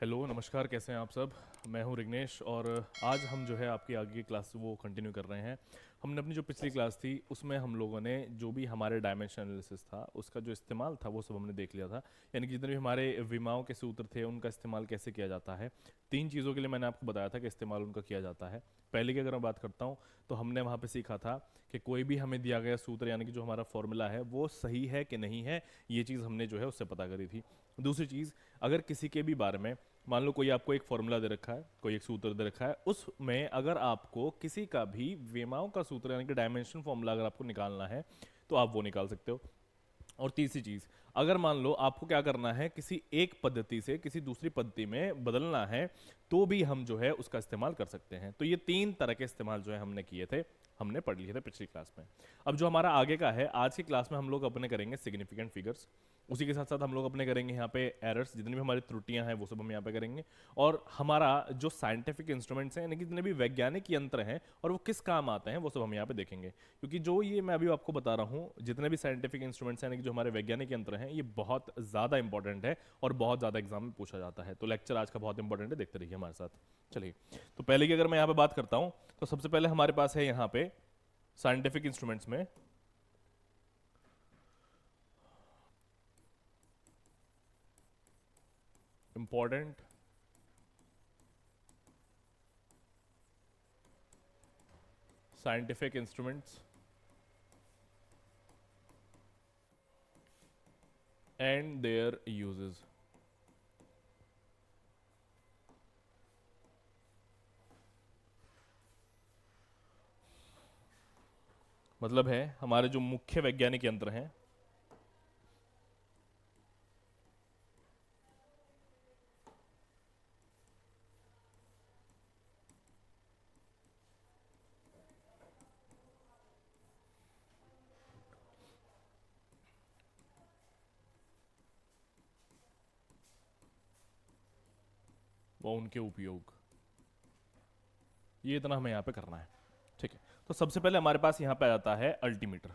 Hello नमस्कार, कैसे हैं आप सब। मैं हूं रिग्नेश और आज हम जो है आपकी आगे की क्लास वो कंटिन्यू कर रहे हैं। हमने अपनी जो पिछली क्लास थी उसमें हम लोगों ने जो भी हमारे डायमेंशन एनालिसिस था उसका जो इस्तेमाल था वो सब हमने देख लिया था। यानी कि जितने भी हमारे विमाओं के सूत्र थे उनका इस्तेमाल कैसे किया जाता है। तीन चीज़ों के लिए मैंने आपको बताया था कि इस्तेमाल उनका किया जाता है। पहले की अगर मैं बात करता हूँ तो हमने वहाँ पे सीखा था कि कोई भी हमें दिया गया सूत्र यानी कि जो हमारा फॉर्मूला है वो सही है कि नहीं है, ये चीज़ हमने जो है उससे पता करी थी। दूसरी चीज़, अगर किसी के भी बारे में मान लो कोई आपको एक फॉर्मूला दे रखा है, कोई एक सूत्र दे रखा है, उसमें अगर आपको किसी का भी विमाओं का सूत्र यानी कि डायमेंशन फॉर्मूला अगर आपको निकालना है तो आप वो निकाल सकते हो। और तीसरी चीज, अगर मान लो आपको क्या करना है, किसी एक पद्धति से किसी दूसरी पद्धति में बदलना है तो भी हम जो है उसका इस्तेमाल कर सकते हैं। तो ये तीन तरह के इस्तेमाल जो है हमने किए थे, हमने पढ़ लिए थे पिछली क्लास में। अब जो हमारा आगे का है, आज की क्लास में हम लोग अपने करेंगे सिग्निफिकेंट फिगर्स। उसी के साथ साथ हम लोग अपने करेंगे यहाँ पे एरर्स, जितनी भी हमारी त्रुटियां हैं वो सब हम यहाँ पे करेंगे। और हमारा जो साइंटिफिक इंस्ट्रूमेंट्स हैं यानी कि जितने भी वैज्ञानिक यंत्र हैं और वो किस काम आते हैं वो सब हम यहाँ पे देखेंगे। क्योंकि जो ये मैं अभी आपको बता रहा हूँ, जितने भी साइंटिफिक इंस्ट्रूमेंट्स हैं यानी कि जो हमारे वैज्ञानिक यंत्र हैं, ये बहुत ज़्यादा इंपॉर्टेंट है और बहुत ज़्यादा एग्जाम में पूछा जाता है। तो लेक्चर आज का बहुत इंपॉर्टेंट है, देखते रहिए हमारे साथ। चलिए, तो पहले की अगर मैं यहाँ पे बात करता हूँ तो सबसे पहले हमारे पास है यहाँ पे साइंटिफिक इंस्ट्रूमेंट्स में important scientific instruments and there uses. मतलब है हमारे जो मुख्य वैज्ञानिक यंत्र हैं, वो उनके उपयोग, ये इतना हमें यहाँ पे करना है। ठीक है, तो सबसे पहले हमारे पास यहाँ पे आ जाता है अल्टीमीटर।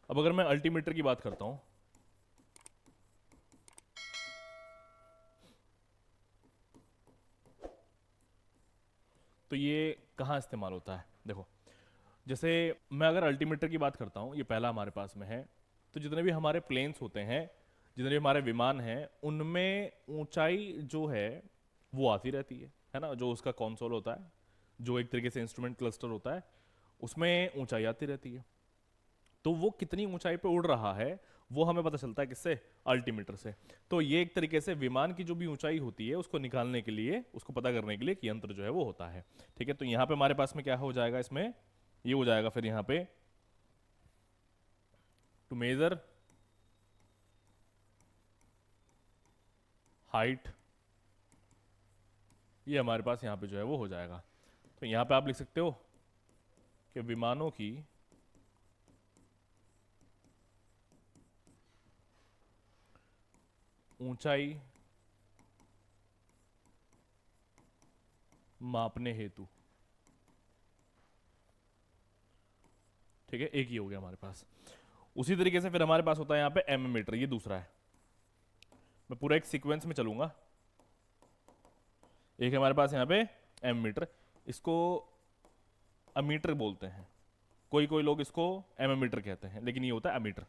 अब अगर मैं अल्टीमीटर की बात करता हूँ तो ये कहाँ इस्तेमाल होता है। देखो, जैसे मैं अगर अल्टीमीटर की बात करता हूँ, ये पहला हमारे पास में है। तो जितने भी हमारे प्लेन्स होते हैं, जितने भी हमारे विमान हैं, उनमें ऊंचाई जो है वो आती रहती है ना। जो उसका कंसोल होता है, जो एक तरीके से इंस्ट्रूमेंट क्लस्टर होता है, उसमें ऊंचाई आती रहती है। तो वो कितनी ऊंचाई पे उड़ रहा है वो हमें पता चलता है किससे, अल्टीमीटर से। तो ये एक तरीके से विमान की जो भी ऊंचाई होती है उसको निकालने के लिए, उसको पता करने के लिए एक यंत्र जो है वो होता है। ठीक है, तो यहाँ पे हमारे पास में क्या हो जाएगा, इसमें ये हो जाएगा फिर यहाँ पे टू मेजर हाइट, ये हमारे पास यहाँ पे जो है वो हो जाएगा। तो यहाँ पे आप लिख सकते हो कि विमानों की ऊंचाई मापने हेतु। ठीक है, एक ही हो गया हमारे पास। उसी तरीके से फिर हमारे पास होता है यहाँ पे एम मीटर, ये दूसरा है। मैं पूरा एक सीक्वेंस में चलूंगा। एक है हमारे पास यहाँ पे एम मीटर, इसको अमीटर बोलते हैं। कोई कोई लोग इसको एम मीटर कहते हैं, लेकिन ये होता है अमीटर।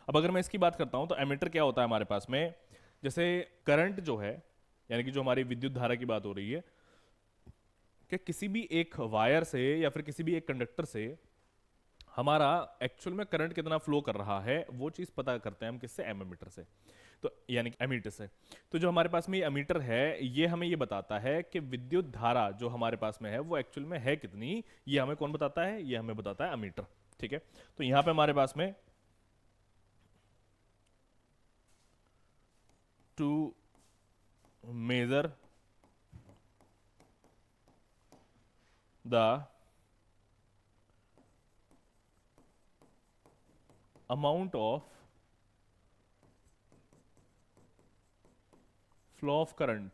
अब अगर मैं इसकी बात करता हूं तो एमीटर क्या होता है हमारे पास में, जैसे करंट जो है यानी कि जो हमारी विद्युत धारा की बात हो रही है, कि किसी भी एक वायर से या फिर किसी भी एक कंडक्टर से हमारा एक्चुअल में करंट कितना फ्लो कर रहा है वो चीज पता करते हैं हम किससे, एमीटर से। तो यानी कि एमीटर से। तो जो हमारे पास में ये एमीटर है, ये हमें ये बताता है कि विद्युत धारा जो हमारे पास में है वो एक्चुअल में है कितनी। ये हमें कौन बताता है, ये हमें बताता है एमीटर। ठीक है, तो यहां पे हमारे पास में to measure the amount of flow of current,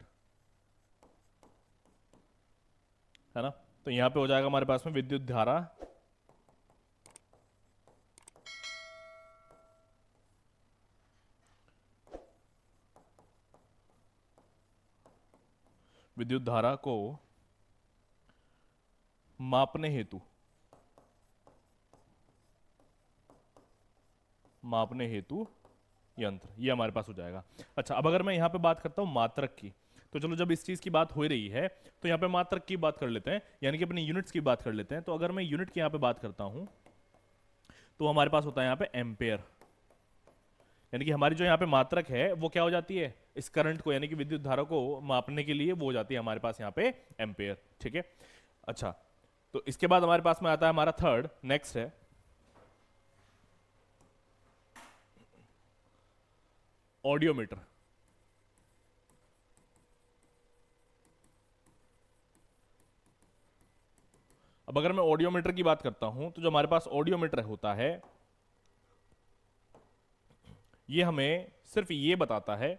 है ना। तो यहां पे हो जाएगा हमारे पास में विद्युत धारा विद्युत धारा को मापने हेतु यंत्र, ये हमारे पास हो जाएगा। अच्छा, अब अगर मैं यहाँ पे बात करता हूँ मात्रक की, तो चलो जब इस चीज की बात हो रही है तो यहाँ पे मात्रक की बात कर लेते हैं, यानी कि अपनी यूनिट्स की बात कर लेते हैं। तो अगर मैं यूनिट की यहाँ पे बात करता हूँ तो हमारे पास होता है यहाँ पे एम्पेयर, यानी कि हमारी जो यहाँ पे मात्रक है वो क्या हो जाती है, इस करंट को यानी कि विद्युत धारा को मापने के लिए वो हो जाती है हमारे पास यहाँ पे एम्पेयर। ठीक है, अच्छा, तो इसके बाद हमारे पास में आता है हमारा थर्ड, नेक्स्ट है ऑडियोमीटर। अब अगर मैं ऑडियोमीटर की बात करता हूं तो जो हमारे पास ऑडियोमीटर होता है ये हमें सिर्फ ये बताता है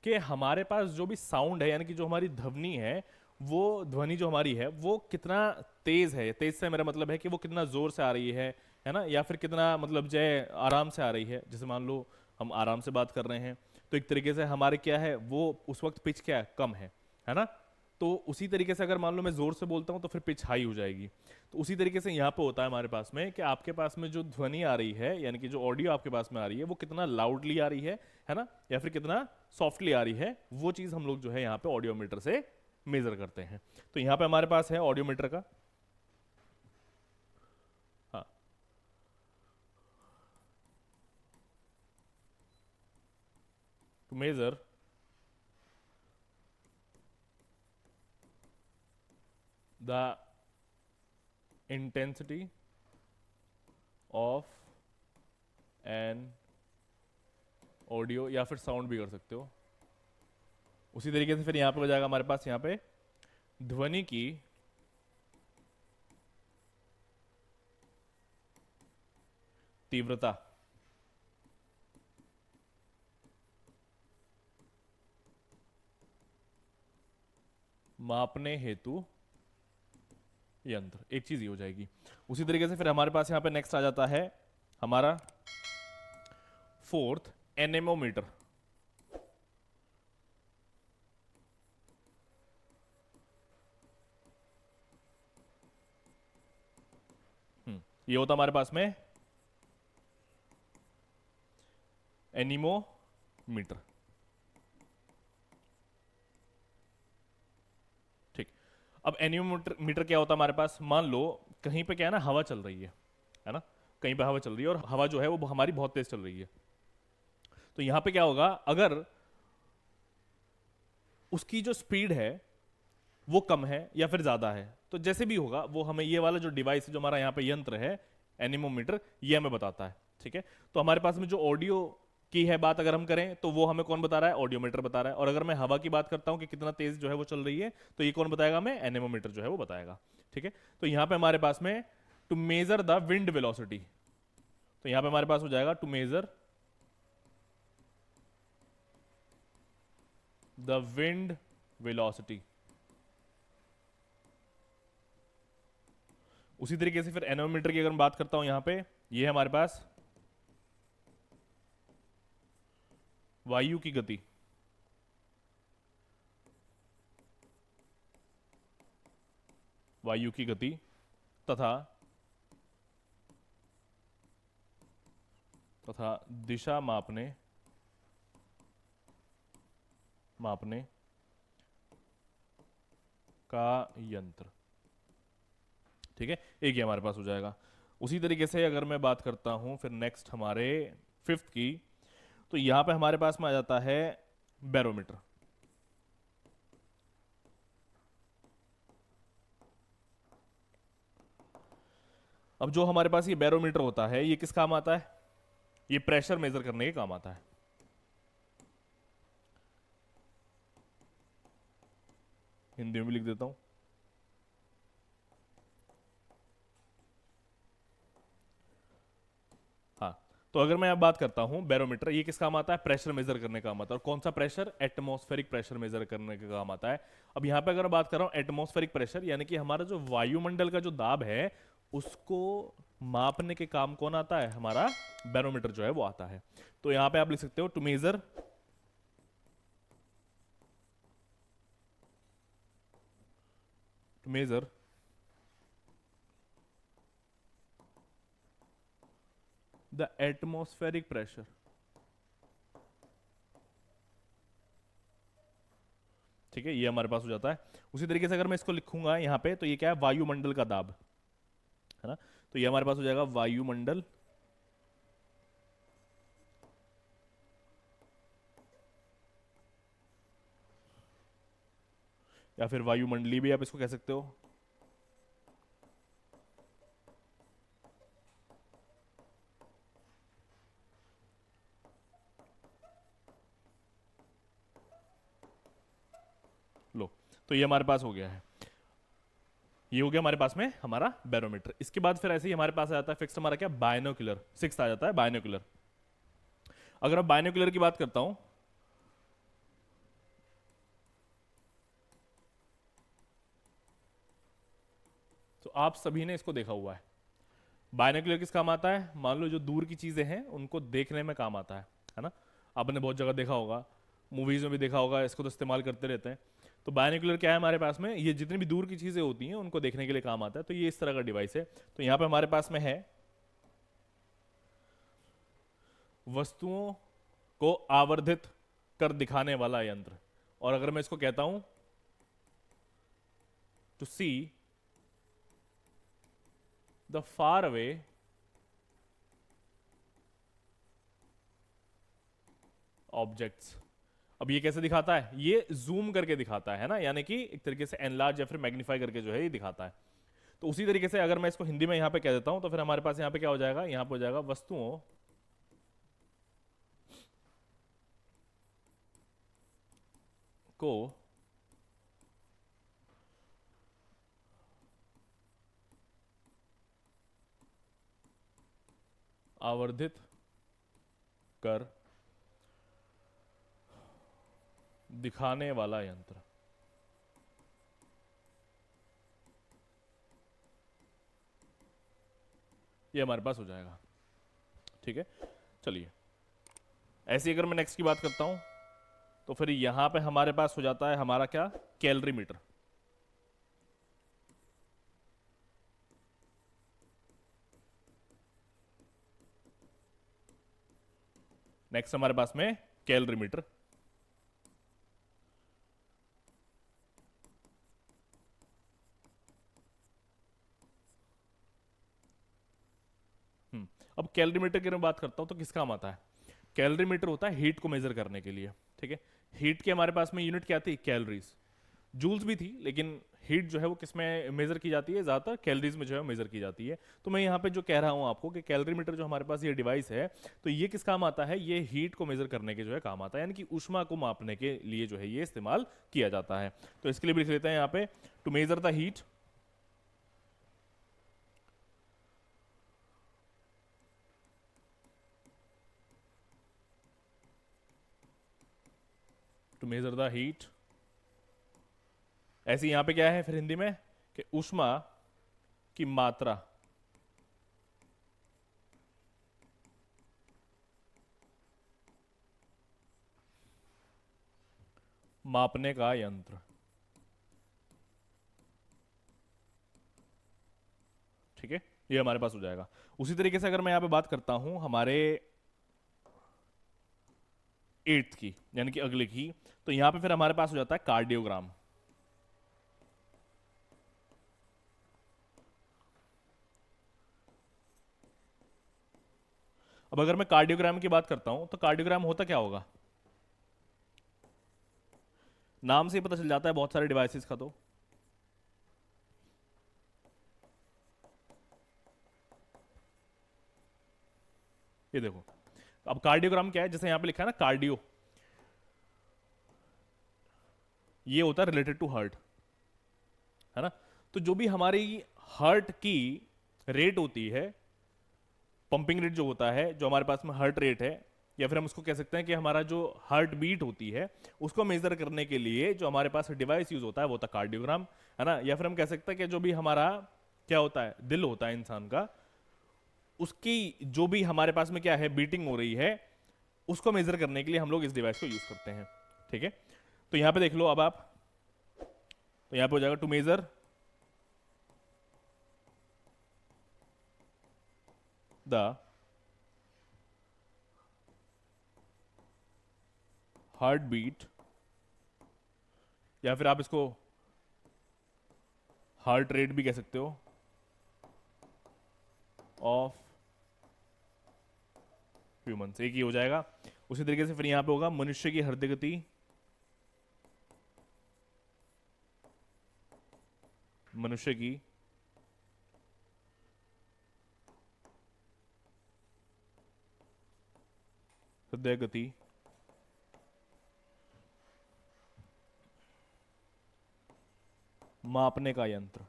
कि हमारे पास जो भी साउंड है, यानी कि जो हमारी ध्वनि है, वो ध्वनि जो हमारी है वो कितना तेज है। तेज से मेरा मतलब है कि वो कितना जोर से आ रही है ना, या फिर कितना मतलब जय आराम से आ रही है। जैसे मान लो हम आराम से बात कर रहे हैं तो एक तरीके से हमारे क्या है, वो उस वक्त पिच क्या है, कम है ना। तो उसी तरीके से अगर मान लो मैं जोर से बोलता हूँ तो फिर पिच हाई हो जाएगी। तो उसी तरीके से यहाँ पे होता है हमारे पास में कि आपके पास में जो ध्वनि आ रही है, यानी कि जो ऑडियो आपके पास में आ रही है वो कितना लाउडली आ रही है ना, या फिर कितना सॉफ्टली आ रही है, वो चीज हम लोग जो है यहाँ पे ऑडियोमीटर से मेजर करते हैं। तो यहाँ पे हमारे पास है ऑडियोमीटर का, हाँ, to measure the intensity of an audio, या फिर साउंड भी कर सकते हो। उसी तरीके से फिर यहां पे हो जाएगा हमारे पास यहाँ पे ध्वनि की तीव्रता। मापने हेतु यंत्र, एक चीज ये हो जाएगी। उसी तरीके से फिर हमारे पास यहाँ पे नेक्स्ट आ जाता है हमारा फोर्थ, एनेमोमीटर। ये होता हमारे पास में एनीमोमीटर। ठीक, अब एनीमोमीटर मीटर क्या होता है हमारे पास, मान लो कहीं पे क्या है ना, हवा चल रही है ना, कहीं पे हवा चल रही है और हवा जो है वो हमारी बहुत तेज चल रही है। तो यहां पे क्या होगा, अगर उसकी जो स्पीड है वो कम है या फिर ज्यादा है, तो जैसे भी होगा वो हमें ये वाला जो डिवाइस जो हमारा यहाँ पे यंत्र है एनीमोमीटर, ये हमें बताता है। ठीक है, तो हमारे पास में जो ऑडियो की है बात अगर हम करें तो वो हमें कौन बता रहा है, ऑडियोमीटर बता रहा है। और अगर मैं हवा की बात करता हूं कि कितना तेज जो है वो चल रही है, तो ये कौन बताएगा हमें, एनेमोमीटर जो है वो बताएगा। ठीक है, तो यहां पे हमारे पास में to measure the wind velocity, तो यहां पे हमारे पास हो जाएगा to measure the wind velocity. उसी तरीके से फिर एनोमीटर की अगर मैं बात करता हूं यहां पे, ये है हमारे पास वायु की गति। वायु की गति तथा दिशा मापने का यंत्र। ठीक है, एक ही हमारे पास हो जाएगा। उसी तरीके से अगर मैं बात करता हूं फिर नेक्स्ट हमारे फिफ्थ की, तो यहां पे हमारे पास में आ जाता है बैरोमीटर। अब जो हमारे पास ये बैरोमीटर होता है ये किस काम आता है, ये प्रेशर मेजर करने के काम आता है। हिंदी में भी लिख देता हूं, हाँ। तो अगर मैं अब बात करता हूं बैरोमीटर, ये किस काम आता है, प्रेशर मेजर करने का काम आता है। और कौन सा प्रेशर, एटमॉस्फेरिक प्रेशर मेजर करने का काम आता है। अब यहां पे अगर मैं बात कर रहा हूं एटमॉस्फेरिक प्रेशर, यानी कि हमारा जो वायुमंडल का जो दाब है उसको मापने के काम कौन आता है, हमारा बैरोमीटर जो है वो आता है। तो यहां पे आप लिख सकते हो to measure to measure the atmospheric pressure. ठीक है, ये हमारे पास हो जाता है। उसी तरीके से अगर मैं इसको लिखूंगा यहाँ पे, तो ये क्या है, वायुमंडल का दाब, है ना। तो ये हमारे पास हो जाएगा वायुमंडल या फिर वायुमंडली भी आप इसको कह सकते हो। लो, तो ये हमारे पास हो गया है। ये हो गया हमारे पास में हमारा बैरोमीटर। इसके बाद फिर ऐसे ही हमारे पास आ जाता है फिक्स हमारा क्या, बायनोकुलर। सिक्स आ जाता है बायनोकुलर। अगर मैं बायनोकुलर की बात करता हूं, तो आप सभी ने इसको देखा हुआ है। बायनोकुलर किस काम आता है, मान लो जो दूर की चीजें हैं उनको देखने में काम आता है ना। आपने बहुत जगह देखा होगा, मूवीज में भी देखा होगा, इसको तो इस्तेमाल करते रहते हैं। तो बायनोकुलर क्या है हमारे पास में, ये जितनी भी दूर की चीजें होती हैं उनको देखने के लिए काम आता है। तो ये इस तरह का डिवाइस है। तो यहाँ पे हमारे पास में है वस्तुओं को आवर्धित कर दिखाने वाला यंत्र। और अगर मैं इसको कहता हूं to see the far away objects. अब ये कैसे दिखाता है, ये जूम करके दिखाता है ना, यानी कि एक तरीके से एनलार्ज या फिर मैग्नीफाई करके जो है ये दिखाता है। तो उसी तरीके से अगर मैं इसको हिंदी में यहां पे कह देता हूं, तो फिर हमारे पास यहां पे क्या हो जाएगा, यहां पे हो जाएगा वस्तुओं को आवर्धित कर दिखाने वाला यंत्र। ये हमारे पास हो जाएगा। ठीक है, चलिए ऐसे अगर मैं नेक्स्ट की बात करता हूं, तो फिर यहां पे हमारे पास हो जाता है हमारा क्या, कैलोरी मीटर। नेक्स्ट हमारे पास में कैलोरी मीटर। अब कैलोरी मीटर की मैं बात करता हूं तो किस काम आता है। कैलोरी मीटर होता है हीट को मेजर करने के लिए। ठीक है, हीट की हमारे पास में यूनिट क्या थी, कैलोरीज। जूल्स भी थी, लेकिन हीट जो है वो किस में मेजर की जाती है, ज्यादातर कैलोरीज में जो है मेजर की जाती है। तो मैं यहाँ पे जो कह रहा हूँ आपको कि कैलोरी मीटर जो हमारे पास ये डिवाइस है, तो ये किस काम आता है, ये हीट को मेजर करने के जो है काम आता है, यानी कि ऊष्मा को मापने के लिए जो है ये इस्तेमाल किया जाता है। तो इसके लिए भी लिख लेते हैं यहाँ पे, to measure the heat to measure the heat. ऐसे यहां पे क्या है फिर हिंदी में कि ऊष्मा की मात्रा मापने का यंत्र। ठीक है, ये हमारे पास हो जाएगा। उसी तरीके से अगर मैं यहां पे बात करता हूं हमारे एट्थ की, यानी कि अगले की, तो यहां पे फिर हमारे पास हो जाता है कार्डियोग्राम। अब अगर मैं कार्डियोग्राम की बात करता हूं, तो कार्डियोग्राम होता क्या होगा, नाम से ही पता चल जाता है बहुत सारे डिवाइसेस का। तो ये देखो, अब कार्डियोग्राम क्या है, जैसे यहां पे लिखा है ना कार्डियो, ये होता है रिलेटेड टू हार्ट, है ना। तो जो भी हमारी हार्ट की रेट होती है, पंपिंग रेट जो होता है, जो हमारे पास में हार्ट रेट है, या फिर हम उसको कह सकते हैं कि हमारा जो हार्ट बीट होती है, उसको मेजर करने के लिए जो हमारे पास डिवाइस यूज होता है वो होता है कार्डियोग्राम, है ना। या फिर हम कह सकते हैं कि जो भी हमारा क्या होता है, दिल होता है इंसान का, उसकी जो भी हमारे पास में क्या है, बीटिंग हो रही है, उसको मेजर करने के लिए हम लोग इस डिवाइस को यूज करते हैं। ठीक है, तो यहां पे देख लो अब आप, तो यहां पे हो जाएगा to measure the heart beat, या फिर आप इसको हार्ट रेट भी कह सकते हो, ऑफ ह्यूमंस, एक ही हो जाएगा। उसी तरीके से फिर यहां पे होगा मनुष्य की हृदय गति, मनुष्य की हृदय गति मापने का यंत्र,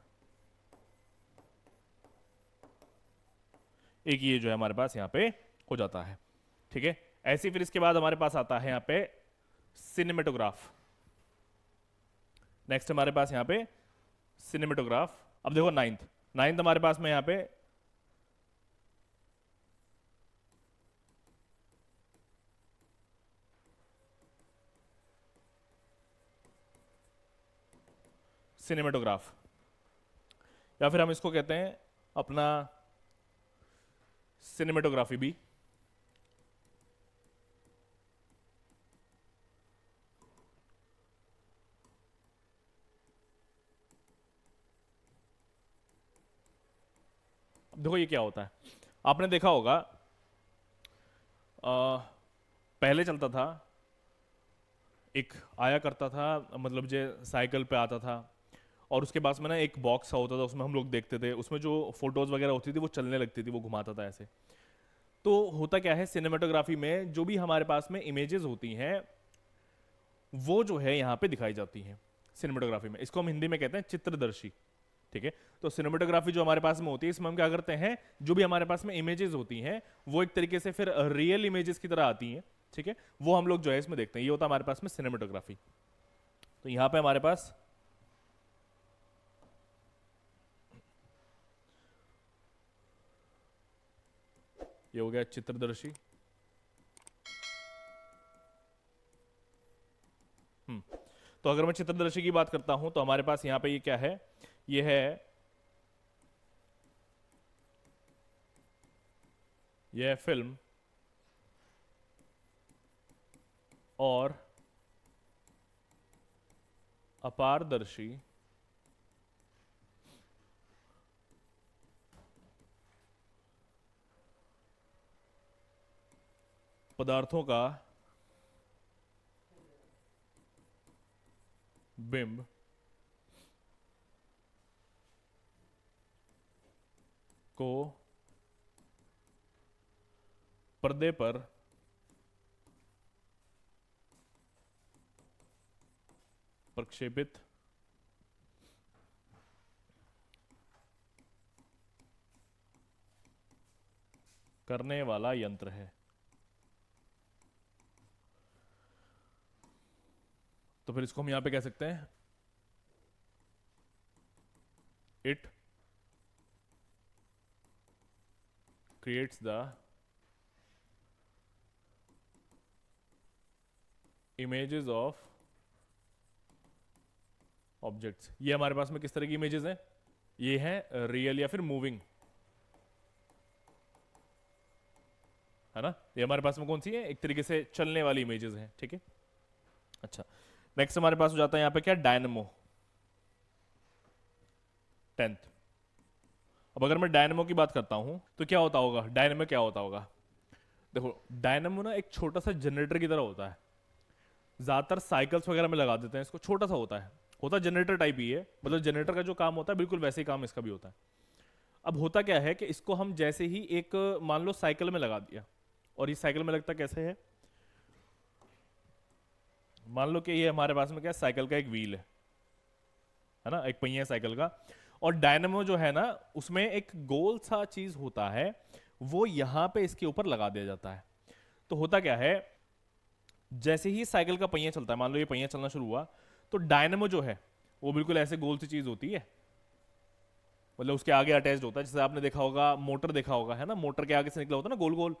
एक ये जो है हमारे पास यहां पे हो जाता है। ठीक है, ऐसे फिर इसके बाद हमारे पास आता है यहां पे सिनेमेटोग्राफ। नेक्स्ट हमारे पास यहां पे सिनेमेटोग्राफ। अब देखो नाइन्थ, नाइन्थ हमारे पास में यहां पे सिनेमेटोग्राफ, या फिर हम इसको कहते हैं अपना सिनेमेटोग्राफी भी। अब देखो ये क्या होता है, आपने देखा होगा पहले चलता था, एक आया करता था, मतलब जो साइकिल पे आता था, और उसके पास में ना एक बॉक्स होता था, उसमें हम लोग देखते थे, उसमें जो फोटोज वगैरह होती थी वो चलने लगती थी, वो घुमाता था ऐसे। तो होता क्या है सिनेमेटोग्राफी में, जो भी हमारे पास में इमेजेस होती हैं वो जो है यहाँ पे दिखाई जाती हैं सिनेमेटोग्राफी में। इसको हम हिंदी में कहते हैं चित्रदर्शी। ठीक है, तो सिनेमेटोग्राफी जो हमारे पास में होती है, इसमें हम क्या करते हैं, जो भी हमारे पास में इमेजेस होती हैं वो एक तरीके से फिर रियल इमेजेस की तरह आती हैं। ठीक है, वो हम लोग जो है इसमें देखते हैं, ये होता है हमारे पास में सिनेमेटोग्राफी। तो यहाँ पे हमारे पास ये हो गया चित्रदर्शी। तो अगर मैं चित्रदर्शी की बात करता हूं तो हमारे पास यहां पे ये क्या है, ये है, यह है फिल्म और अपारदर्शी पदार्थों का बिंब को पर्दे पर प्रक्षेपित करने वाला यंत्र है। तो फिर इसको हम यहां पे कह सकते हैं it creates the images of objects. ये हमारे पास में किस तरह की इमेजेस हैं, ये हैं रियल या फिर मूविंग, है ना। ये हमारे पास में कौन सी है, एक तरीके से चलने वाली इमेजेस हैं। ठीक है, अच्छा नेक्स्ट हमारे पास हो जाता है यहाँ पे क्या, डायनमो, 10th। अब अगर मैं डायनमो की बात करता हूं तो क्या होता होगा, डायनमो क्या होता होगा, देखो डायनमो ना एक छोटा सा जनरेटर की तरह होता है, ज्यादातर साइकिल्स वगैरह में लगा देते हैं इसको, छोटा सा होता है जनरेटर टाइप ही है, मतलब जनरेटर का जो काम होता है बिल्कुल वैसे ही काम इसका भी होता है। अब होता क्या है कि इसको हम जैसे ही एक मान लो साइकिल में लगा दिया, और ये साइकिल में लगता कैसे है, मान लो कि ये हमारे पास में क्या साइकिल का एक व्हील है ना, एक पहिया साइकिल का, और डायनमो जो है ना उसमें एक गोल सा चीज होता है, वो यहां पे इसके ऊपर लगा दिया जाता है। तो होता क्या है, जैसे ही साइकिल का पहिया चलता है, मान लो ये पहिया चलना शुरू हुआ, तो डायनमो जो है वो बिल्कुल ऐसे गोल सी चीज होती है, मतलब उसके आगे अटैच्ड होता है, जैसे आपने देखा होगा मोटर देखा होगा, है ना, मोटर के आगे से निकला होता है ना गोल गोल।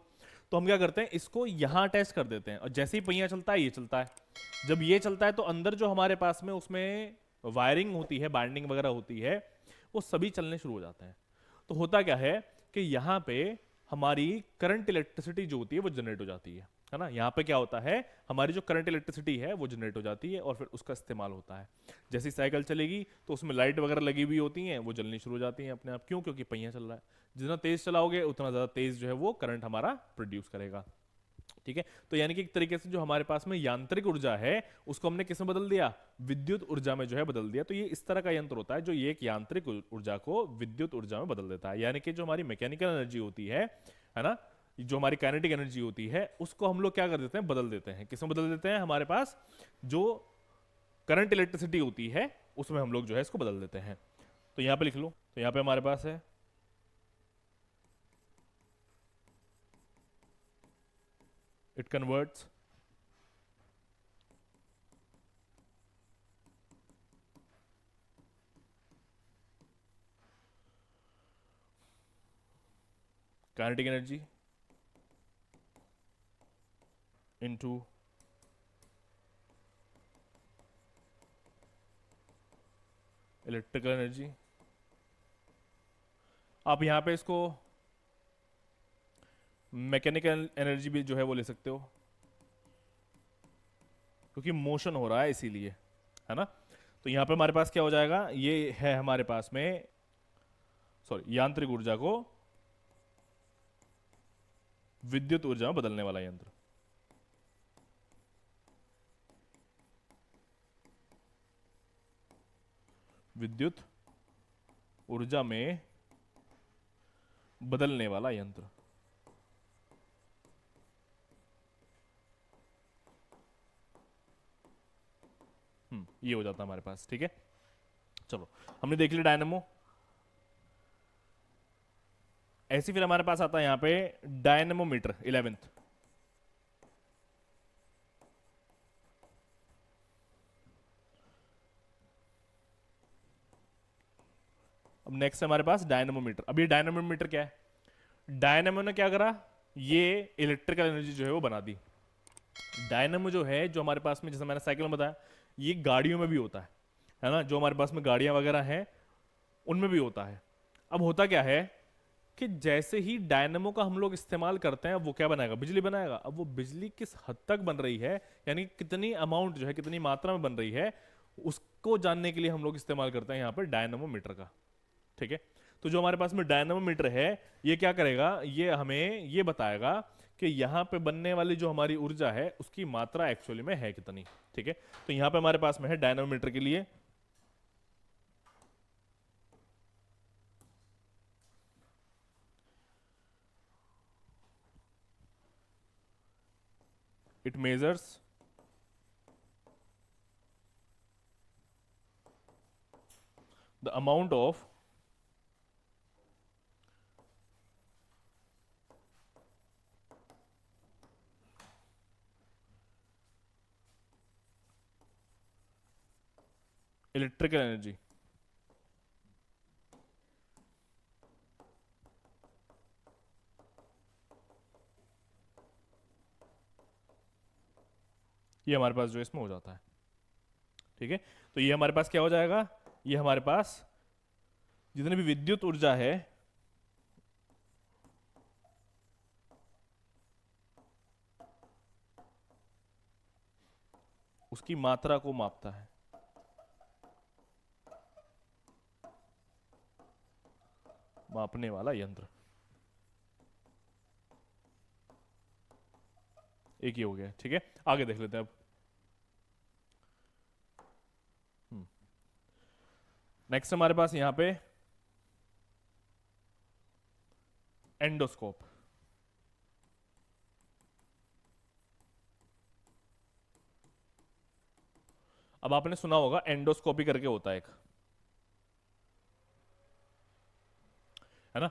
तो हम क्या करते हैं, इसको यहां अटैच कर देते हैं, और जैसे ही पहिया चलता है ये चलता है। जब ये चलता है तो अंदर जो हमारे पास में उसमें वायरिंग होती है, बाइंडिंग वगैरह होती है, वो सभी चलने शुरू हो जाते हैं। तो होता क्या है कि यहाँ पे हमारी करंट इलेक्ट्रिसिटी जो होती है वो जनरेट हो जाती है ना। यहाँ पे क्या होता है, हमारी जो करंट इलेक्ट्रिसिटी है वो जनरेट हो जाती है और फिर उसका इस्तेमाल होता है। जैसी साइकिल चलेगी तो उसमें लाइट वगैरह लगी हुई होती हैं, वो जलनी शुरू हो जाती हैं अपने आप। क्यों? क्योंकि पहिया चल रहा है। जितना तेज चलाओगे उतना ज़्यादा तेज जो है वो करंट हमारा प्रोड्यूस करेगा। ठीक है, तो यानी कि एक तरीके से जो हमारे पास में यांत्रिक ऊर्जा है उसको हमने किसमें बदल दिया, विद्युत ऊर्जा में जो है बदल दिया। तो ये इस तरह का यंत्र होता है जो ये एक यांत्रिक ऊर्जा को विद्युत ऊर्जा में बदल देता है। यानी कि जो हमारी मैकेनिकल एनर्जी होती है ना, जो हमारी काइनेटिक एनर्जी होती है उसको हम लोग क्या कर देते हैं, बदल देते हैं। किसमें बदल देते हैं, हमारे पास जो करंट इलेक्ट्रिसिटी होती है उसमें हम लोग जो है इसको बदल देते हैं। तो यहां पे लिख लो, तो यहां पे हमारे पास है it converts kinetic energy into electrical energy. आप यहां पे इसको मैकेनिकल एनर्जी भी जो है वो ले सकते हो, क्योंकि मोशन हो रहा है इसीलिए, है ना। तो यहां पे हमारे पास क्या हो जाएगा, ये है हमारे पास में, सॉरी, यांत्रिक ऊर्जा को विद्युत ऊर्जा में बदलने वाला यंत्र। विद्युत ऊर्जा में बदलने वाला यंत्र। ये हो जाता है हमारे पास। ठीक है, चलो हमने देख लिया डायनेमो। ऐसे फिर हमारे पास आता है यहां पे डायनेमोमीटर 11th। अब नेक्स्ट हमारे पास डायनेमोमीटर। अब ये डायनेमोमीटर क्या है, डायनेमो ने क्या करा, ये इलेक्ट्रिकल एनर्जी जो है वो बना दी। डायनेमो जो है, जो हमारे पास में, जैसे मैंने साइकिल में बताया, ये गाड़ियों में भी होता है ना। जो हमारे पास में गाड़ियां वगैरह हैं उनमें भी होता है। अब होता क्या है कि जैसे ही डायनेमो का हम लोग इस्तेमाल करते हैं, वो क्या बनाएगा, बिजली बनाएगा। अब वो बिजली किस हद तक बन रही है, यानी कितनी अमाउंट जो है, कितनी मात्रा में बन रही है, उसको जानने के लिए हम लोग इस्तेमाल करते हैं यहाँ पर डायनेमोमीटर का। ठीक है, तो जो हमारे पास में डायनेमोमीटर है, ये क्या करेगा, ये हमें ये बताएगा कि यहाँ पे बनने वाली जो हमारी ऊर्जा है उसकी मात्रा एक्चुअली में है कितनी। ठीक है, तो यहाँ पे हमारे पास में है डायनेमोमीटर के लिए it measures the amount of electrical energy ये हमारे पास जो इसमें हो जाता है। ठीक है, तो ये हमारे पास क्या हो जाएगा, ये हमारे पास जितनी भी विद्युत ऊर्जा है उसकी मात्रा को मापता है। मापने वाला यंत्र। एक ही हो गया। ठीक है, आगे देख लेते हैं अब। नेक्स्ट हमारे पास यहां पे एंडोस्कोप। अब आपने सुना होगा एंडोस्कोपी करके होता है एक, है ना।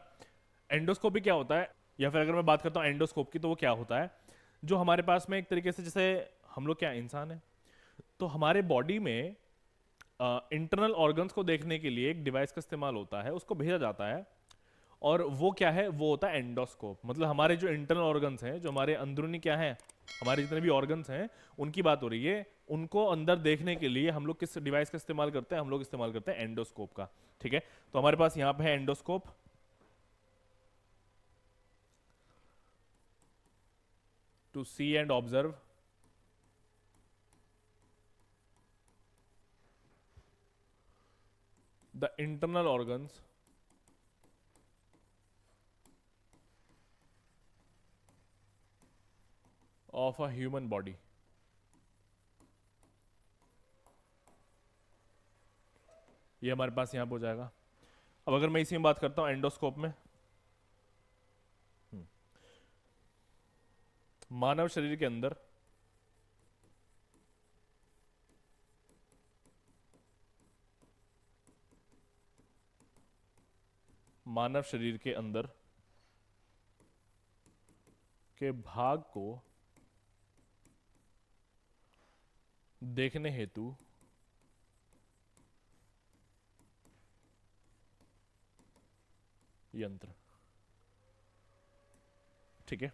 एंडोस्कोपी क्या होता है, या फिर अगर मैं बात करता हूं एंडोस्कोप की, तो वो क्या होता है, जो हमारे पास में एक तरीके से, जैसे हम लोग क्या इंसान है, तो हमारे बॉडी में इंटरनल ऑर्गन्स को देखने के लिए एक डिवाइस का इस्तेमाल होता है, उसको भेजा जाता है। और वो क्या है, वो होता है एंडोस्कोप। मतलब हमारे जो इंटरनल ऑर्गन्स हैं, जो हमारे अंदरूनी क्या हैं, हमारे जितने भी ऑर्गन्स हैं उनकी बात हो रही है, उनको अंदर देखने के लिए हम लोग किस डिवाइस का इस्तेमाल करते हैं, हम लोग इस्तेमाल करते हैं एंडोस्कोप का। ठीक है, तो हमारे पास यहाँ पे है endoscope. to see and observe the internal organs of a human body. ये हमारे पास यहां पे हो जाएगा. अब अगर मैं इसी में बात करता हूं एंडोस्कोप में, मानव शरीर के अंदर मानव शरीर के अंदर के भाग को देखने हेतु यंत्र. ठीक है,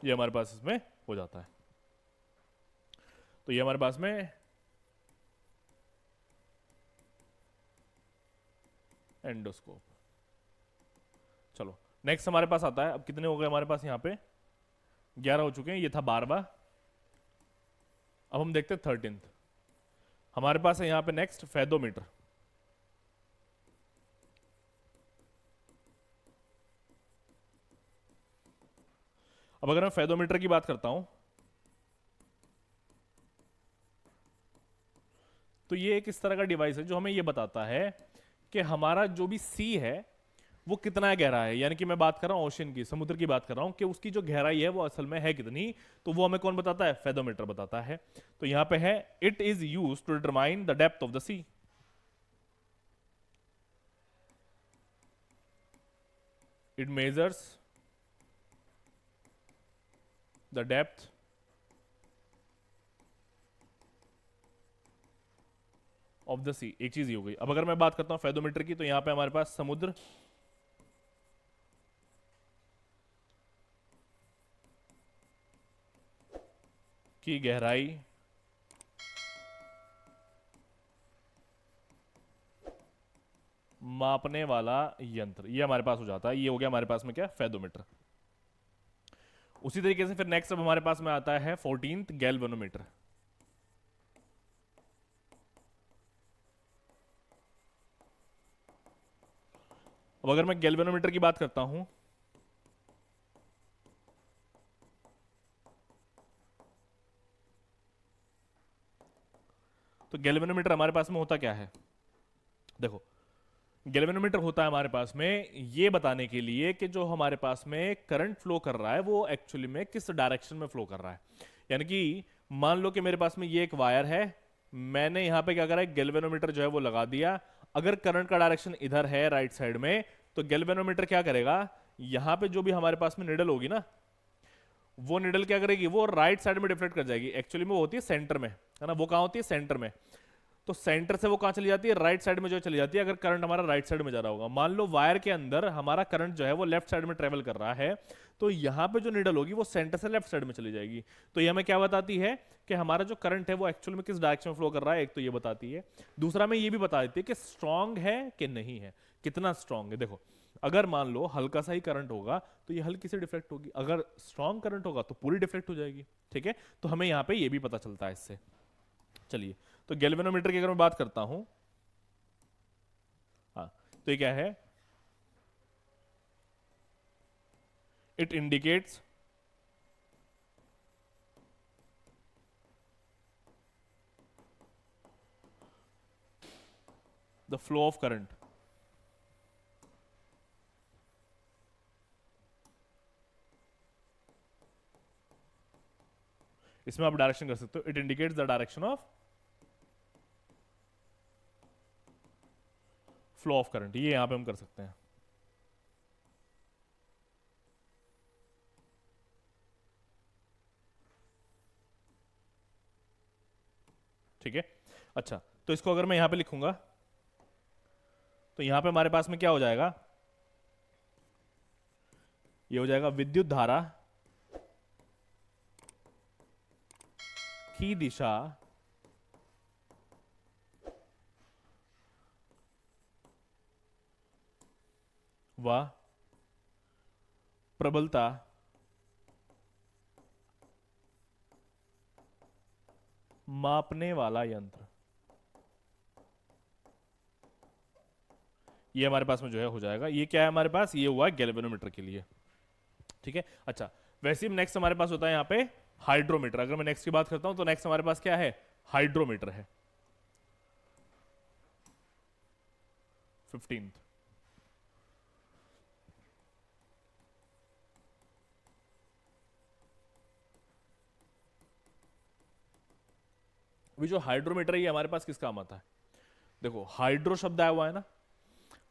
ये हमारे पास इसमें हो जाता है. तो ये हमारे पास में एंडोस्कोप. चलो नेक्स्ट हमारे पास आता है. अब कितने हो गए हमारे पास यहाँ पे? 11 हो चुके हैं. ये था 12वां. अब हम देखते हैं 13th. हमारे पास है यहाँ पे नेक्स्ट फेदोमीटर. अब अगर मैं फेदोमीटर की बात करता हूं तो ये एक इस तरह का डिवाइस है जो हमें ये बताता है कि हमारा जो भी सी है वो कितना गहरा है. यानी कि मैं बात कर रहा हूं ओशन की, समुद्र की बात कर रहा हूं कि उसकी जो गहराई है वो असल में है कितनी. तो वो हमें कौन बताता है? फेदोमीटर बताता है. तो यहां पे है it is used to determine the depth of the sea. It measures the depth of the sea. एक चीज ही हो गई. अब अगर मैं बात करता हूं फेदोमीटर की तो यहां पे हमारे पास समुद्र की गहराई मापने वाला यंत्र, ये हमारे पास हो जाता है. ये हो गया हमारे पास में क्या? फेदोमीटर. उसी तरीके से फिर नेक्स्ट अब हमारे पास में आता है 14th गैल्वेनोमीटर. अब अगर मैं गैल्वेनोमीटर की बात करता हूं तो गैल्वेनोमीटर हमारे पास में होता क्या है? देखो, गैल्वेनोमीटर होता है हमारे पास में ये बताने के लिए कि जो हमारे पास में करंट फ्लो कर रहा है वो एक्चुअली में किस डायरेक्शन में फ्लो कर रहा है. यानी कि मान लो कि मेरे पास में ये एक वायर है, मैंने यहां पे क्या करा है? गैल्वेनोमीटर जो है वो लगा दिया. अगर करंट का डायरेक्शन इधर है राइट साइड में तो गैल्वेनोमीटर क्या करेगा? यहां पे जो भी हमारे पास में निडल होगी ना, वो निडल क्या करेगी? वो राइट साइड में डिफ्लेक्ट कर जाएगी. एक्चुअली में वो होती है सेंटर में, है ना? वो कहां होती है? सेंटर में. तो सेंटर से वो कहां चली जाती है? राइट साइड में जो चली जाती है. अगर करंट हमारा राइट साइड में जा रहा होगा, मान लो वायर के अंदर हमारा करंट जो है वो लेफ्ट साइड में ट्रेवल कर रहा है, तो यहां पे जो निडल होगी वो सेंटर से लेफ्ट साइड में चली जाएगी. तो ये हमें क्या बताती है कि हमारा जो करंट है वो एक्चुअल में किस डायरेक्शन में फ्लो कर रहा है. एक तो ये बताती है. दूसरा में ये भी बता देती है कि स्ट्रांग है कि नहीं है, कितना स्ट्रांग है. देखो, अगर मान लो हल्का सा ही करंट होगा तो ये हल्की सी डिफ्लेक्ट होगी. अगर स्ट्रांग करंट होगा तो पूरी डिफ्लेक्ट हो जाएगी. ठीक है, तो हमें यहां पे ये भी पता चलता है इससे. चलिए, तो गैल्वेनोमीटर की अगर मैं बात करता हूं, हाँ, तो ये क्या है? It indicates the flow of current. इसमें आप डायरेक्शन कर सकते हो. It indicates the direction of flow of current. ये यहां पे हम कर सकते हैं. ठीक है, अच्छा, तो इसको अगर मैं यहां पे लिखूंगा तो यहां पे हमारे पास में क्या हो जाएगा? ये हो जाएगा विद्युत धारा की दिशा व प्रबलता मापने वाला यंत्र, ये हमारे पास में जो है हो जाएगा। ये क्या है हमारे पास, ये हुआ गैल्वेनोमीटर के लिए, ठीक है। अच्छा, वैसे ही नेक्स्ट हमारे पास होता है यहाँ पे हाइड्रोमीटर। अगर मैं नेक्स्ट की बात करता हूं तो नेक्स्ट हमारे पास क्या है, हाइड्रोमीटर है, 15th। अभी जो हाइड्रोमीटर है ये हमारे पास किस काम आता है, देखो हाइड्रो शब्द आया हुआ है ना,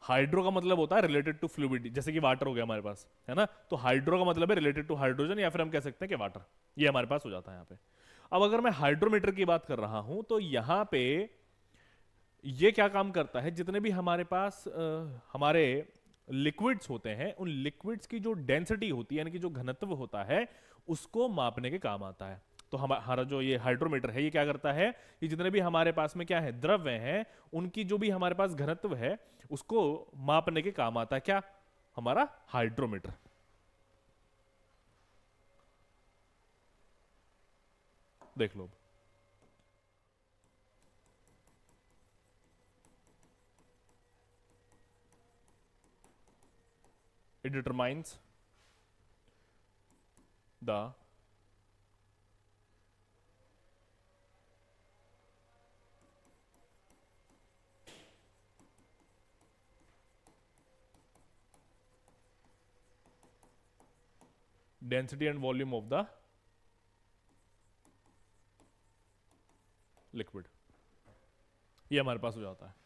हाइड्रो का मतलब होता है रिलेटेड टू फ्लूइड, जैसे कि वाटर हो गया हमारे पास, है ना। तो हाइड्रो का मतलब है रिलेटेड टू हाइड्रोजन, या फिर हम कह सकते हैं कि वाटर, ये हमारे पास हो जाता है यहाँ पे। अब अगर मैं हाइड्रोमीटर की बात कर रहा हूं तो यहां पे ये क्या काम करता है, जितने भी हमारे पास हमारे लिक्विड्स होते हैं, उन लिक्विड्स की जो डेंसिटी होती है, यानी कि जो घनत्व होता है, उसको मापने के काम आता है। तो हमारा जो ये हाइड्रोमीटर है ये क्या करता है, ये जितने भी हमारे पास में क्या है द्रव्य हैं, उनकी जो भी हमारे पास घनत्व है उसको मापने के काम आता है, क्या, हमारा हाइड्रोमीटर। देख लो, it determines the density and volume of the liquid, ये हमारे पास हो जाता है।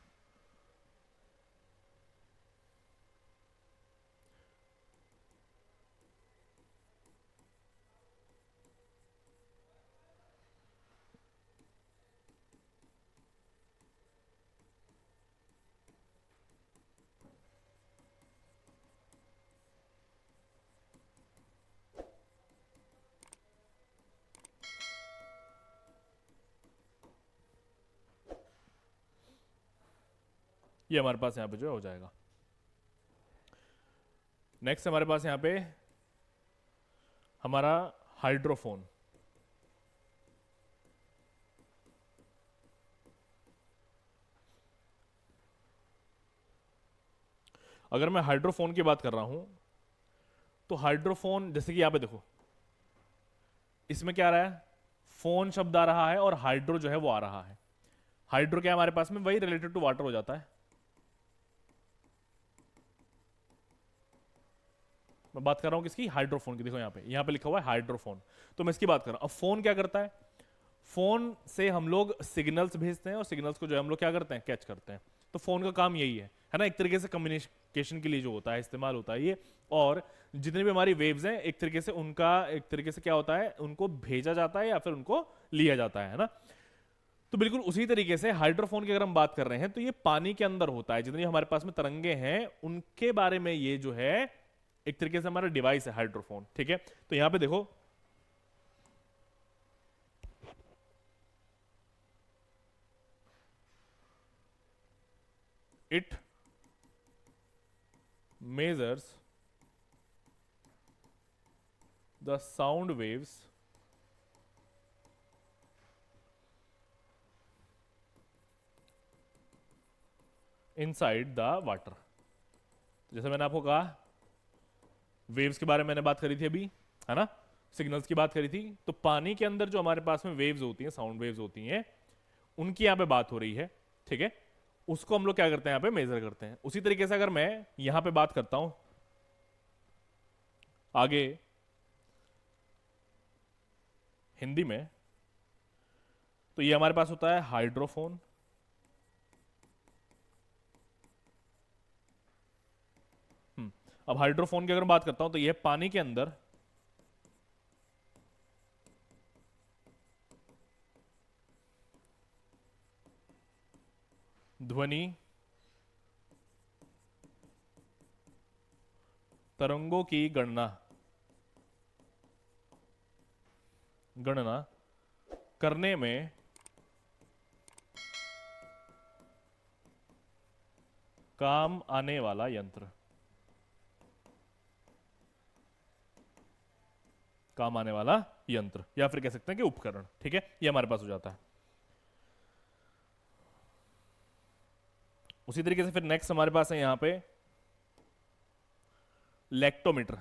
ये हमारे पास यहाँ पे जो है हो जाएगा। नेक्स्ट हमारे पास यहाँ पे हमारा हाइड्रोफोन। अगर मैं हाइड्रोफोन की बात कर रहा हूं तो हाइड्रोफोन, जैसे कि यहां पे देखो, इसमें क्या आ रहा है, फोन शब्द आ रहा है और हाइड्रो जो है वो आ रहा है। हाइड्रो क्या हमारे पास में वही रिलेटेड टू वाटर हो जाता है। मैं बात कर रहा हूं किसकी, हाइड्रोफोन की। देखो यहाँ पे लिखा हुआ है हाइड्रोफोन, तो मैं इसकी बात कर रहा हूं। अब फोन क्या करता है, फोन से हम लोग सिग्नल्स भेजते हैं और सिग्नल्स को जो है हम लोग क्या करते हैं, कैच करते हैं। तो फोन का काम यही है ना, एक तरीके से कम्युनिकेशन के लिए जो होता है इस्तेमाल होता है ये। और जितने भी हमारी वेव्स हैं एक तरीके से उनका, एक तरीके से क्या होता है, उनको भेजा जाता है या फिर उनको लिया जाता है ना। तो बिल्कुल उसी तरीके से हाइड्रोफोन की अगर हम बात कर रहे हैं तो ये पानी के अंदर होता है। जितनी हमारे पास में तरंगे हैं उनके बारे में ये जो है एक तरीके से हमारा डिवाइस है हाइड्रोफोन, ठीक है। तो यहां पे देखो, it measures the sound waves inside the water। जैसे मैंने आपको कहा, वेव्स के बारे में मैंने बात करी थी अभी, है ना, सिग्नल्स की बात करी थी। तो पानी के अंदर जो हमारे पास में वेव्स होती हैं, साउंड वेव्स होती हैं, उनकी यहां पे बात हो रही है, ठीक है। उसको हम लोग क्या करते हैं, यहाँ पे मेजर करते हैं। उसी तरीके से अगर मैं यहां पे बात करता हूं आगे हिंदी में, तो ये हमारे पास होता है हाइड्रोफोन। अब हाइड्रोफोन की अगर बात करता हूं तो ये पानी के अंदर ध्वनि तरंगों की गणना करने में काम आने वाला यंत्र, काम आने वाला यंत्र, या फिर कह सकते हैं कि उपकरण, ठीक है। ये हमारे पास हो जाता है। उसी तरीके से फिर नेक्स्ट हमारे पास है यहां पे लैक्टोमीटर।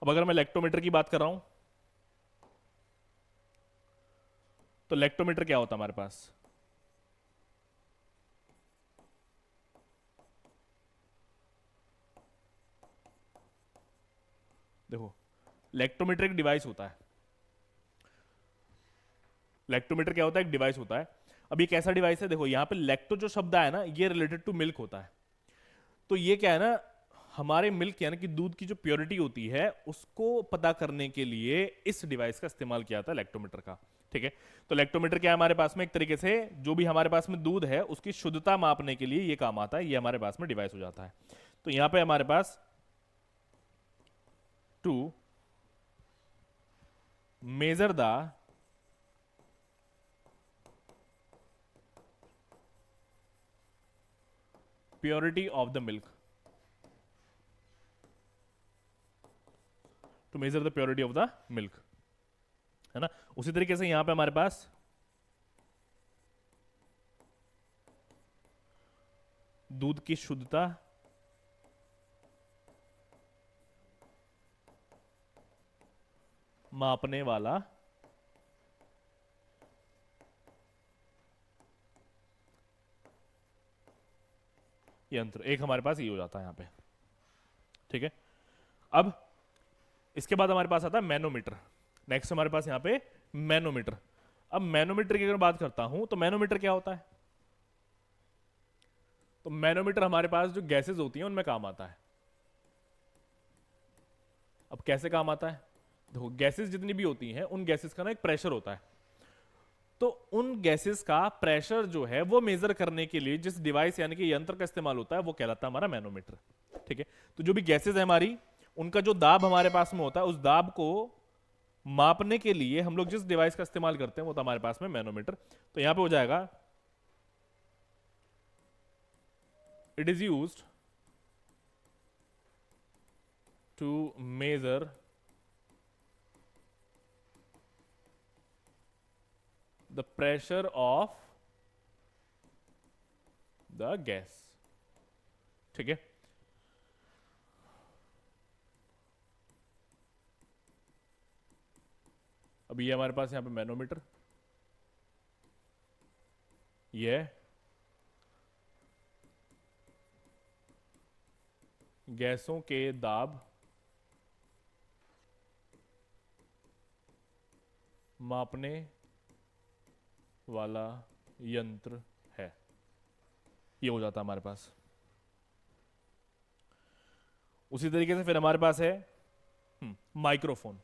अब अगर मैं लैक्टोमीटर की बात कर रहा हूं तो लैक्टोमीटर क्या होता है हमारे पास? देखो, लैक्टोमीटर एक डिवाइस होता है। लैक्टोमीटर क्या होता है? एक डिवाइस होता है। अब ये कैसा डिवाइस है? देखो, यहां पे लैक्टो जो शब्द है ना, ये रिलेटेड टू मिल्क होता है। तो ये क्या है ना, हमारे मिल्क यानी कि दूध की जो प्योरिटी होती है उसको पता करने के लिए इस डिवाइस का इस्तेमाल किया जाता है, लैक्टोमीटर का। ठीक है। तो लैक्टोमीटर क्या है हमारे पास में? एक तरीके से जो भी हमारे पास में दूध है उसकी शुद्धता मापने के लिए ये काम आता है। ये हमारे पास में डिवाइस हो जाता है। तो यहां पे हमारे पास to measure the purity of the milk, to measure the purity of the milk, है ना। उसी तरीके से यहां पे हमारे पास दूध की शुद्धता मापने वाला यंत्र, एक हमारे पास ये हो जाता है यहां पे। ठीक है। अब इसके बाद हमारे पास आता है मैनोमीटर। नेक्स्ट हमारे पास यहां पे मैनोमीटर। अब मैनोमीटर की अगर बात करता हूं तो मैनोमीटर क्या होता है? तो मैनोमीटर हमारे पास जो गैसेस होती हैं उनमें काम आता है। अब कैसे काम आता है? देखो, गैसेस जितनी भी होती हैं उन गैसेस का ना एक प्रेशर होता है। तो उन गैसेस का प्रेशर जो है वो मेजर करने के लिए जिस डिवाइस यानी कि यंत्र का इस्तेमाल होता है वो कहलाता है हमारा मैनोमीटर। ठीक है। तो जो भी गैसेस है हमारी, उनका जो दाब हमारे पास में होता है, उस दाब को मापने के लिए हम लोग जिस डिवाइस का इस्तेमाल करते हैं वो तो हमारे पास में मैनोमीटर। तो यहां पे हो जाएगा, it is used to measure the pressure of the gas. ठीक है। अब ये हमारे पास यहां पे मैनोमीटर, ये गैसों के दाब मापने वाला यंत्र है। ये हो जाता है हमारे पास। उसी तरीके से फिर हमारे पास है माइक्रोफोन।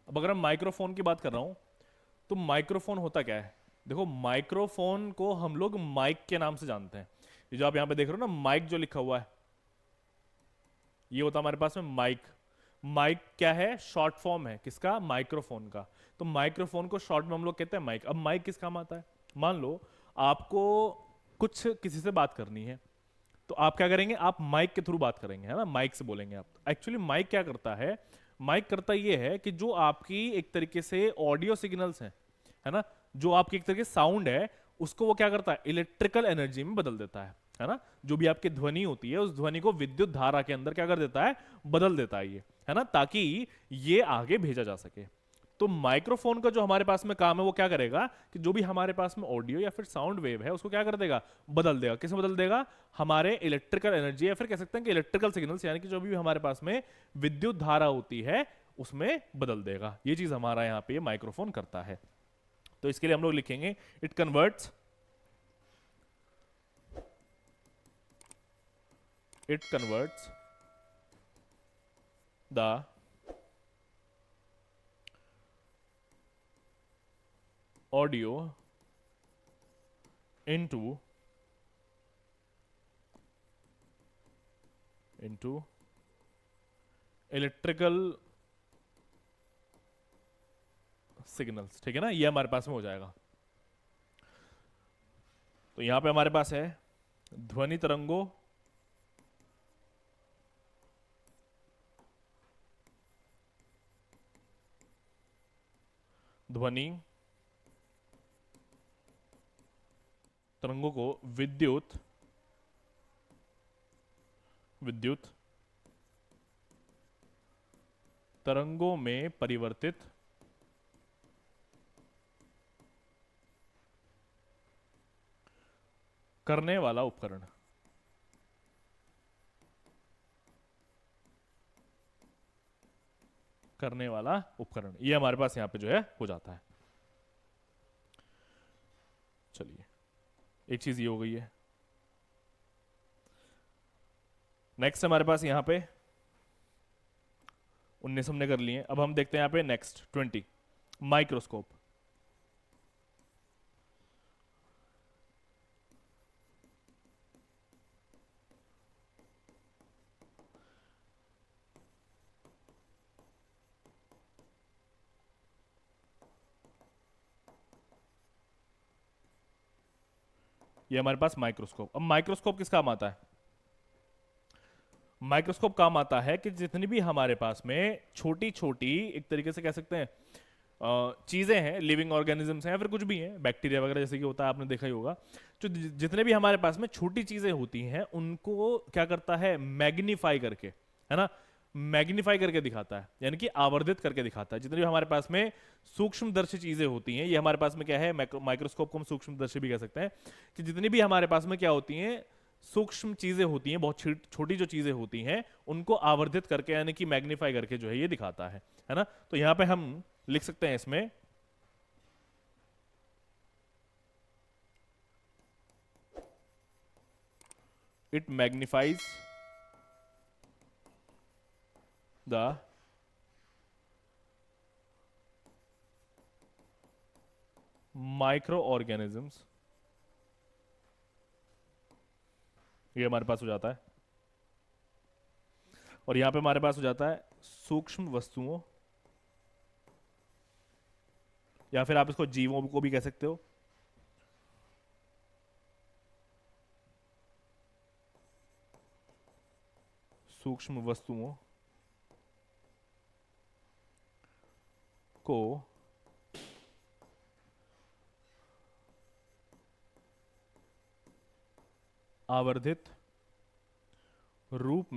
अब अगर हम माइक्रोफोन की बात कर रहा हूं तो माइक्रोफोन होता क्या है? देखो, माइक्रोफोन को हम लोग माइक के नाम से जानते हैं। ये जो आप यहां पे देख रहे हो ना, माइक जो लिखा हुआ है, ये होता है हमारे पास में माइक। माइक क्या है? शॉर्ट फॉर्म है किसका? माइक्रोफोन का। तो माइक्रोफोन को शॉर्ट में हम लोग कहते हैं माइक। अब माइक किस काम आता है? मान लो आपको कुछ किसी से बात करनी है, तो आप क्या करेंगे? आप माइक के थ्रू बात करेंगे, है ना, माइक से बोलेंगे आप। एक्चुअली माइक क्या करता है? माइक करता ये है कि जो आपकी एक तरीके से ऑडियो सिग्नल्स हैं, है ना, जो आपकी एक तरीके से साउंड है, उसको वो क्या करता है? इलेक्ट्रिकल एनर्जी में बदल देता है ना। जो भी आपकी ध्वनि होती है उस ध्वनि को विद्युत धारा के अंदर क्या कर देता है? बदल देता है ये, है ना, ताकि ये आगे भेजा जा सके। तो माइक्रोफोन का जो हमारे पास में काम है वो क्या करेगा कि जो भी हमारे पास में ऑडियो या फिर साउंड वेव है उसको क्या कर देगा? बदल देगा। किसमें बदल देगा? हमारे इलेक्ट्रिकल एनर्जी या फिर कह सकते हैं कि इलेक्ट्रिकल सिग्नल्स, यानी कि जो भी हमारे पास में विद्युत धारा होती है उसमें बदल देगा। ये चीज हमारा यहाँ पे माइक्रोफोन करता है। तो इसके लिए हम लोग लिखेंगे, it converts the audio into electrical signals, ठीक है ना, ये हमारे पास में हो जाएगा। तो यहां पे हमारे पास है ध्वनि तरंगों, ध्वनि तरंगों को विद्युत विद्युत तरंगों में परिवर्तित करने वाला उपकरण। करने वाला उपकरण, ये हमारे पास यहां पे जो है हो जाता है। चलिए, एक चीज ये हो गई है। नेक्स्ट हमारे पास यहां पे 19 हमने कर लिए। अब हम देखते हैं यहां पे नेक्स्ट 20, माइक्रोस्कोप। ये हमारे पास माइक्रोस्कोप। अब माइक्रोस्कोप किस काम आता है? माइक्रोस्कोप काम आता है कि जितनी भी हमारे पास में छोटी छोटी, एक तरीके से कह सकते हैं, चीजें हैं, लिविंग ऑर्गेनिजम्स हैं या फिर कुछ भी हैं, बैक्टीरिया वगैरह जैसे कि होता है, आपने देखा ही होगा। जो जितने भी हमारे पास में छोटी चीजें होती हैं उनको क्या करता है, मैग्नीफाई करके, है ना, मैग्नीफाई करके दिखाता है, यानी कि आवर्धित करके दिखाता है। जितनी भी हमारे पास में सूक्ष्मदर्शी चीजें होती हैं, ये हमारे पास में क्या है, माइक्रोस्कोप को हम सूक्ष्मदर्शी भी कह सकते हैं, कि जितनी भी हमारे पास में क्या होती हैं, सूक्ष्म चीजें होती हैं, बहुत छोटी जो चीजें होती हैं, उनको आवर्धित करके यानी कि मैग्नीफाई करके जो है ये दिखाता है ना। तो यहां पे हम लिख सकते हैं इसमें it magnifies the micro organisms. ये हमारे पास हो जाता है। और यहां पे हमारे पास हो जाता है सूक्ष्म वस्तुओं, या फिर आप इसको जीवों को भी कह सकते हो। सूक्ष्म वस्तुओं को आवर्धित रूप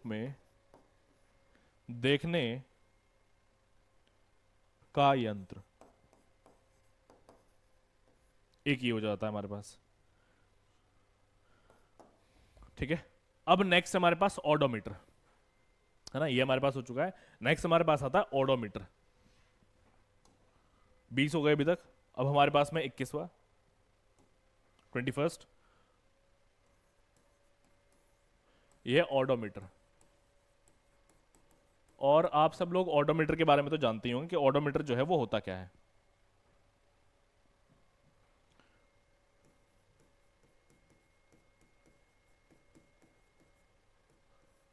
में देखने का यंत्र। एक ही हो जाता है हमारे पास, ठीक है। अब नेक्स्ट हमारे पास ऑडोमीटर, है ना, ये हमारे पास हो चुका है। नेक्स्ट हमारे पास आता है ऑडोमीटर। 20 हो गए अभी तक। अब हमारे पास में 21वां, 21st, ये है ऑडोमीटर। और आप सब लोग ऑडोमीटर के बारे में तो जानते ही होंगे कि ऑडोमीटर जो है वो होता क्या है।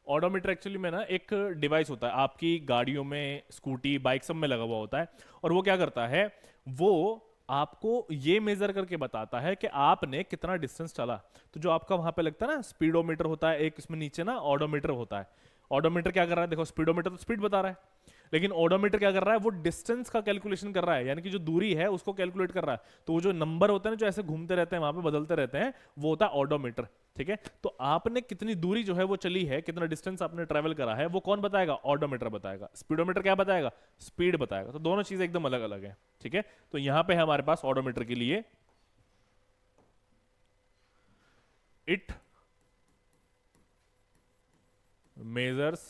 ऑडोमीटर एक्चुअली में ना एक डिवाइस होता है, आपकी गाड़ियों में, स्कूटी, बाइक सब में लगा हुआ होता है। और वो क्या करता है, वो आपको ये मेजर करके बताता है कि आपने कितना डिस्टेंस चला। तो जो आपका वहां पे लगता है ना, स्पीडोमीटर होता है एक, इसमें नीचे ना ऑडोमीटर होता है। ऑडोमीटर क्या कर रहा है, देखो, स्पीडोमीटर तो स्पीड बता रहा है, लेकिन ऑडोमीटर क्या कर रहा है, वो डिस्टेंस का कैलकुलेशन कर रहा है, यानी कि जो दूरी है उसको कैलकुलेट कर रहा है। तो वो जो नंबर होते हैं ना, जो ऐसे घूमते रहते हैं, वहां पे बदलते रहते हैं, वो होता है ऑडोमीटर, ठीक है। तो आपने कितनी दूरी जो है वो चली है, कितना डिस्टेंस आपने ट्रेवल करा है, वो कौन बताएगा, ऑडोमीटर बताएगा। स्पीडोमीटर क्या बताएगा, स्पीड बताएगा। तो दोनों चीजें एकदम अलग अलग है, ठीक है। तो यहां पे हमारे पास ऑडोमीटर के लिए it measures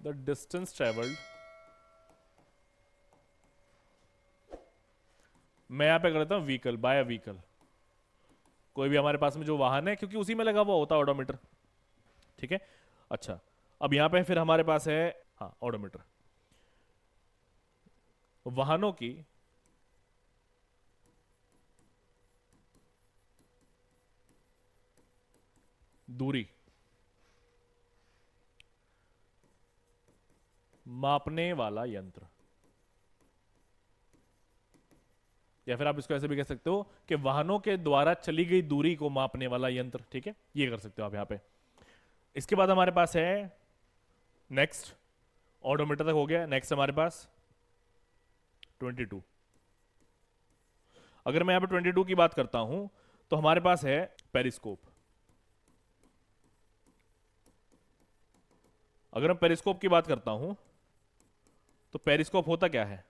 the distance travelled. मैं यहां पे कर देता हूं व्हीकल, बाय व्हीकल, कोई भी हमारे पास में जो वाहन है, क्योंकि उसी में लगा हुआ होता है ऑडोमीटर, ठीक है। अच्छा, अब यहां पे फिर हमारे पास है, हाँ, ऑडोमीटर वाहनों की दूरी मापने वाला यंत्र, या फिर आप इसको ऐसे भी कह सकते हो कि वाहनों के द्वारा चली गई दूरी को मापने वाला यंत्र। ठीक है, ये कर सकते हो आप यहां पे। इसके बाद हमारे पास है नेक्स्ट, ऑडोमीटर तक हो गया। नेक्स्ट हमारे पास 22। अगर मैं यहां पे 22 की बात करता हूं तो हमारे पास है पेरिस्कोप। अगर मैं पेरिस्कोप की बात करता हूं तो पेरिस्कोप होता क्या है?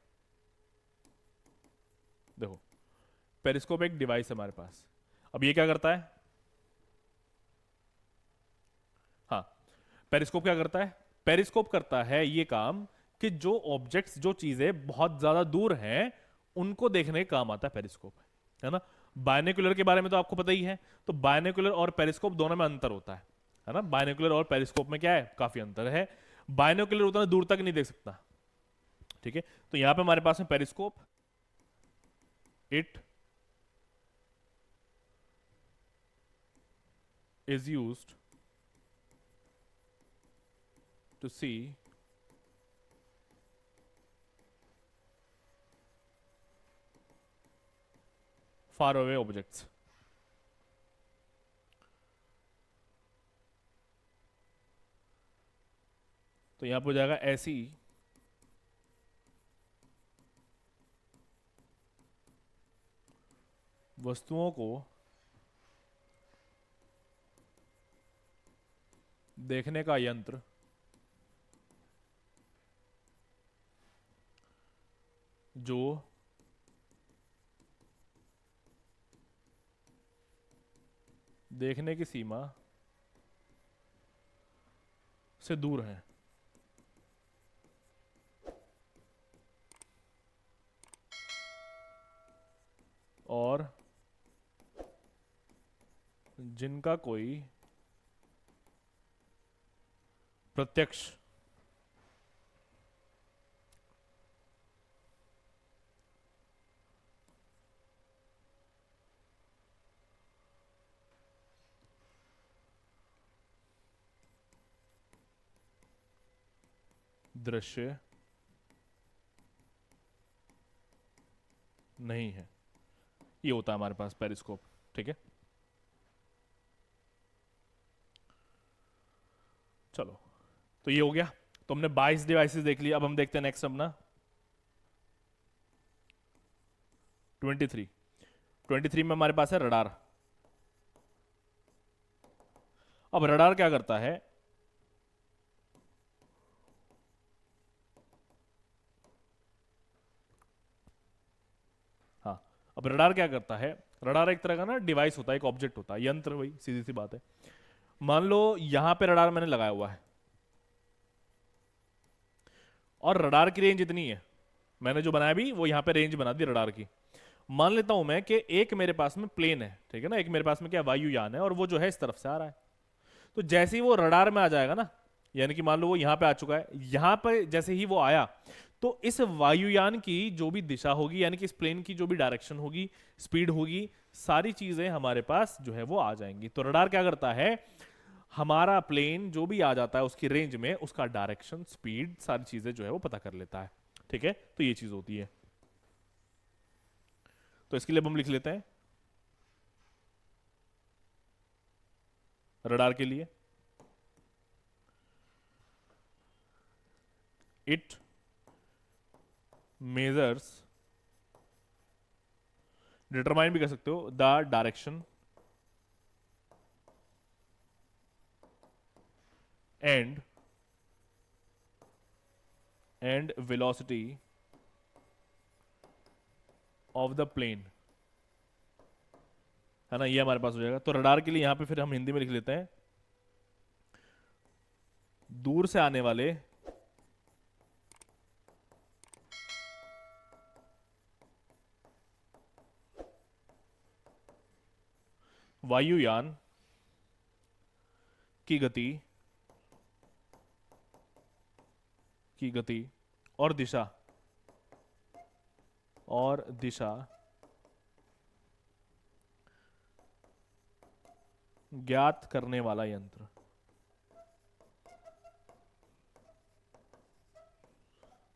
देखो, पेरिस्कोप एक डिवाइस है हमारे पास। अब ये क्या करता है? हाँ, पेरिस्कोप क्या करता है? पेरिस्कोप करता है ये काम कि जो ऑब्जेक्ट्स, जो चीजें बहुत ज्यादा दूर हैं, उनको देखने का काम आता है पेरिस्कोप, है ना। बायनोकुलर के बारे में तो आपको पता ही है। तो बायनोकुलर और पेरिस्कोप दोनों में अंतर होता है ना। बायनोकुलर और पेरिस्कोप में क्या है? काफी अंतर है। बायनोकुलर उतना दूर तक नहीं देख सकता, ठीक है। तो यहां पे हमारे पास है periscope. It is used to see far away objects. तो यहां पर हो जाएगा ऐसी वस्तुओं को देखने का यंत्र जो देखने की सीमा से दूर है। और जिनका कोई प्रत्यक्ष दृश्य नहीं है। ये होता है हमारे पास पेरिस्कोप, ठीक है। चलो, तो ये हो गया। तो हमने 22 डिवाइसेस देख लिया। अब हम देखते हैं नेक्स्ट अपना 23। 23 में हमारे पास है रडार। अब रडार क्या करता है? हाँ, अब रडार क्या करता है? रडार एक तरह का ना डिवाइस होता है, एक ऑब्जेक्ट होता है, यंत्र, वही सीधी सी बात है। मान लो यहां पे रडार मैंने लगाया हुआ है और रडार की रेंज इतनी है, मैंने जो बनाया भी वो यहां पे रेंज बना दी रडार की। मान लेता हूं मैं कि एक मेरे पास में प्लेन है, ठीक है ना, एक मेरे पास में क्या वायुयान है, और वो जो है इस तरफ से आ रहा है। तो जैसे ही वो रडार में आ जाएगा ना, यानी कि मान लो वो यहां पे आ चुका है, यहां पे जैसे ही वो आया तो इस वायुयान की जो भी दिशा होगी, यानी कि इस प्लेन की जो भी डायरेक्शन होगी, स्पीड होगी, सारी चीजें हमारे पास जो है वो आ जाएंगी। तो रडार क्या करता है? हमारा प्लेन जो भी आ जाता है उसकी रेंज में, उसका डायरेक्शन, स्पीड, सारी चीजें जो है वो पता कर लेता है, ठीक है। तो ये चीज होती है। तो इसके लिए अब हम लिख लेते हैं रडार के लिए, इट मेजर्स, डिटरमाइन भी कर सकते हो, the direction and velocity of the plane, है ना। ये हमारे पास हो जाएगा। तो रडार के लिए यहां पे फिर हम हिंदी में लिख लेते हैं दूर से आने वाले वायुयान की गति और दिशा ज्ञात करने वाला यंत्र।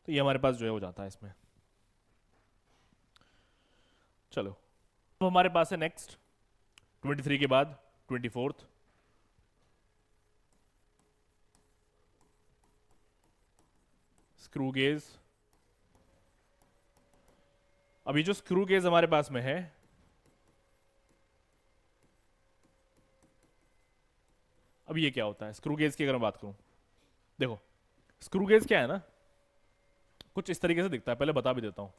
तो ये हमारे पास जो है हो जाता है इसमें। चलो अब हमारे पास है नेक्स्ट 23 के बाद 24th। Screw gauge. अभी जो स्क्रू गेज हमारे पास में है, अब ये क्या होता है स्क्रू गेज की अगर मैं बात करूं, देखो स्क्रू गेज क्या है ना, कुछ इस तरीके से दिखता है, पहले बता भी देता हूं।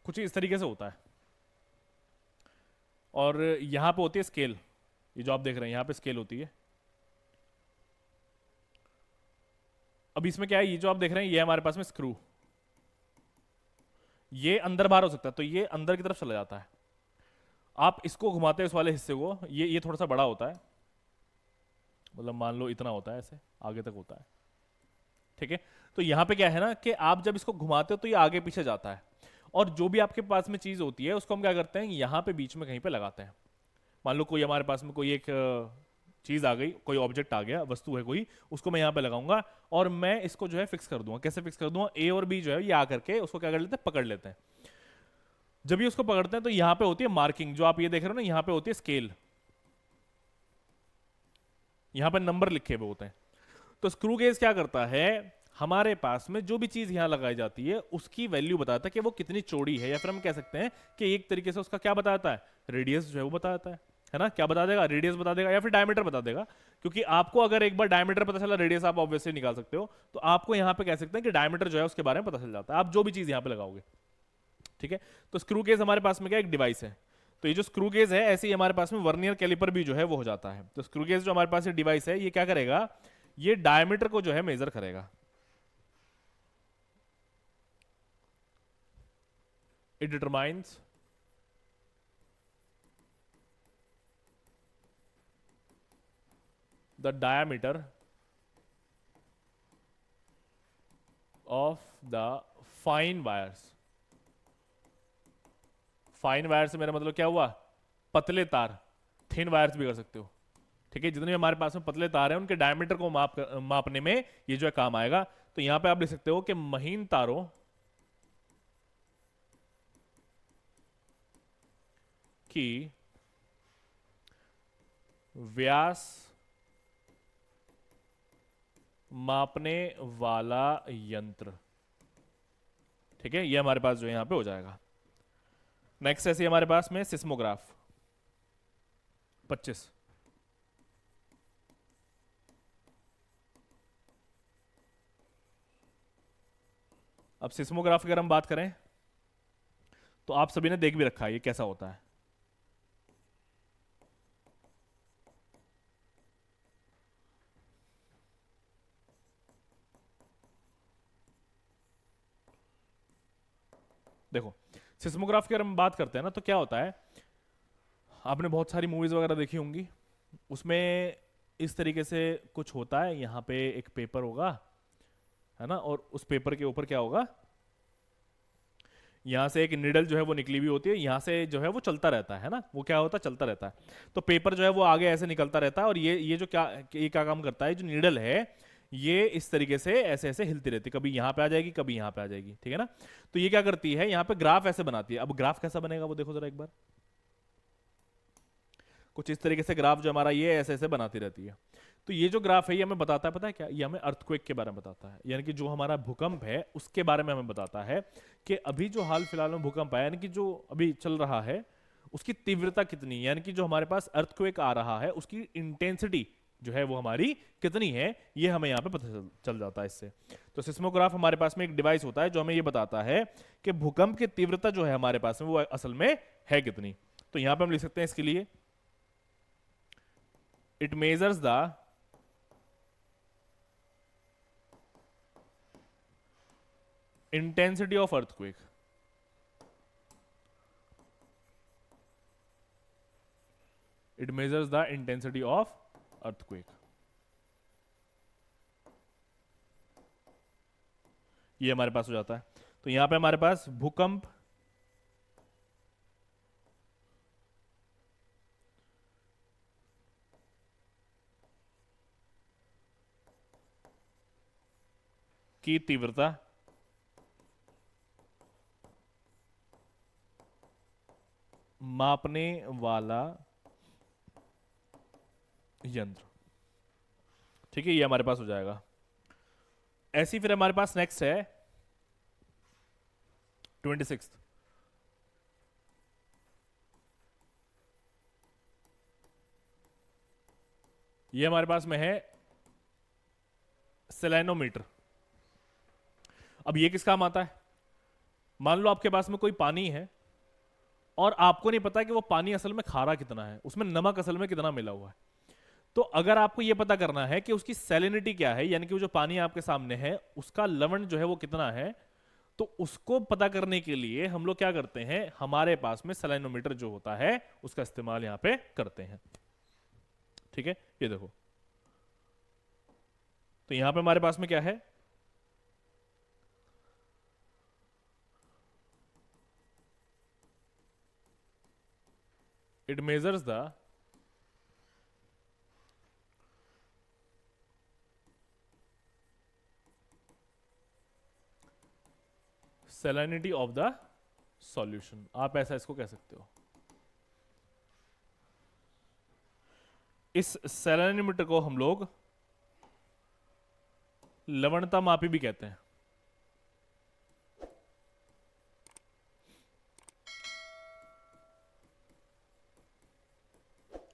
कुछ इस तरीके से होता है, और यहां पे होती है स्केल। ये जो आप देख रहे हैं यहां पे स्केल होती है। अब इसमें क्या है, ये जो आप देख रहे हैं ये हमारे पास में स्क्रू, ये अंदर बाहर हो सकता है, तो ये अंदर की तरफ चला जाता है। आप इसको घुमाते हैं इस वाले हिस्से को, ये थोड़ा सा बड़ा होता है, मतलब मान लो इतना होता है, ऐसे आगे तक होता है, ठीक है। तो यहाँ पे क्या है ना कि आप जब इसको घुमाते हो तो ये आगे पीछे जाता है, और जो भी आपके पास में चीज होती है उसको हम क्या करते हैं यहाँ पे बीच में कहीं पे लगाते हैं। मान लो कोई हमारे पास में कोई एक चीज आ गई, कोई ऑब्जेक्ट आ गया, वस्तु है कोई, उसको मैं यहाँ पे लगाऊंगा और मैं इसको जो है फिक्स कर दूंगा। कैसे फिक्स कर दूंगा, ए और बी जो है ये आकर के उसको क्या कर लेते हैं, पकड़ लेते हैं। जब ये उसको पकड़ते हैं तो यहाँ पे होती है मार्किंग, जो आप ये देख रहे हो ना, यहाँ पे होती है स्केल, यहाँ पे नंबर लिखे हुए होते हैं। तो स्क्रू गेज क्या करता है, हमारे पास में जो भी चीज यहां लगाई जाती है उसकी वैल्यू बताता है कि वो कितनी चौड़ी है, या फिर हम कह सकते हैं कि एक तरीके से उसका क्या बताता है, रेडियस जो है वो बताता है ना। क्या बता देगा, रेडियस बता देगा या फिर डायमीटर बता देगा। क्योंकि आपको अगर एक बार डायमीटर पता चला, रेडियस आप ऑब्वियसली निकाल सकते हो, तो आपको यहां पे कह सकते हैं कि डायमीटर जो है उसके बारे में पता चल जाता है, आप जो भी चीज यहां पे लगाओगे, ठीक है। तो स्क्रू गेज हमारे पास में क्या एक डिवाइस है। तो ये जो स्क्रू गेज है, ऐसे ही हमारे पास में वर्नियर कैलिपर भी जो है वो हो जाता है। तो स्क्रू गेज जो हमारे पास डिवाइस है, ये क्या करेगा, ये डायमीटर को जो है मेजर करेगा। It determines the diameter of the fine wires। Fine wire से मेरा मतलब क्या हुआ, पतले तार, थिन वायर्स भी कर सकते हो, ठीक है। जितने भी हमारे पास में पतले तार हैं उनके डायमीटर को मापने में ये जो है काम आएगा। तो यहां पे आप लिख सकते हो कि महीन तारों की व्यास मापने वाला यंत्र, ठीक है। ये हमारे पास जो है यहां पे हो जाएगा। नेक्स्ट ऐसे हमारे पास में सिस्मोग्राफ 25। अब सिस्मोग्राफ की अगर हम बात करें तो आप सभी ने देख भी रखा है ये कैसा होता है। देखो सिस्मोग्राफ की अगर हम बात करते हैं ना, तो क्या होता है, आपने बहुत सारी मूवीज वगैरह देखी होंगी, उसमें इस तरीके से कुछ होता है, यहाँ पे एक पेपर होगा, है ना, और उस पेपर के ऊपर क्या होगा, यहाँ से एक निडल जो है वो निकली हुई होती है, यहाँ से जो है वो चलता रहता है ना, वो क्या होता है, चलता रहता है। तो पेपर जो है वो आगे ऐसे निकलता रहता है, और ये जो ये क्या काम करता है, जो निडल है ये इस तरीके से ऐसे ऐसे हिलती रहती है, कभी यहाँ पे आ जाएगी कभी यहाँ पे आ जाएगी, ठीक है ना। तो ये क्या करती है, यहाँ पे ग्राफ ऐसे बनाती है। अब ग्राफ कैसा बनेगा वो देखो जरा एक बार, कुछ इस तरीके से ग्राफ जो हमारा ये ऐसे ऐसे बनाती रहती है। तो ये जो ग्राफ है ये हमें बताता है, पता है क्या, ये हमें अर्थक्वेक के बारे में बताता है, यानी कि जो हमारा भूकंप है उसके बारे में हमें बताता है कि अभी जो हाल फिलहाल में भूकंप आया, यानी कि जो अभी चल रहा है उसकी तीव्रता कितनी, यानी कि जो हमारे पास अर्थक्वेक आ रहा है उसकी इंटेंसिटी जो है वो हमारी कितनी है, ये हमें यहाँ पे पता चल जाता है इससे। तो सिस्मोग्राफ हमारे पास में एक डिवाइस होता है जो हमें ये बताता है कि भूकंप की तीव्रता जो है हमारे पास में वो असल में है कितनी। तो यहाँ पे हम लिख सकते हैं इसके लिए it measures the intensity of earthquake. It measures the intensity of earthquake. ये हमारे पास हो जाता है। तो यहां पे हमारे पास भूकंप की तीव्रता मापने वाला यंत्र। ठीक है, ये हमारे पास हो जाएगा। ऐसी फिर हमारे पास नेक्स्ट है 26। ये हमारे पास में है सेलेनोमीटर। अब ये किस काम आता है? मान लो आपके पास में कोई पानी है और आपको नहीं पता कि वो पानी असल में खारा कितना है, उसमें नमक असल में कितना मिला हुआ है। तो अगर आपको ये पता करना है कि उसकी सैलिनिटी क्या है, यानी कि वो जो पानी आपके सामने है उसका लवण जो है वो कितना है, तो उसको पता करने के लिए हम लोग क्या करते हैं, हमारे पास में सैलिनोमीटर जो होता है उसका इस्तेमाल यहां पे करते हैं। ठीक है, ये देखो, तो यहां पे हमारे पास में क्या है, it measures the salinity of the solution. आप ऐसा इसको कह सकते हो। इस सैलिनोमीटर को हम लोग लवणता मापी भी कहते हैं।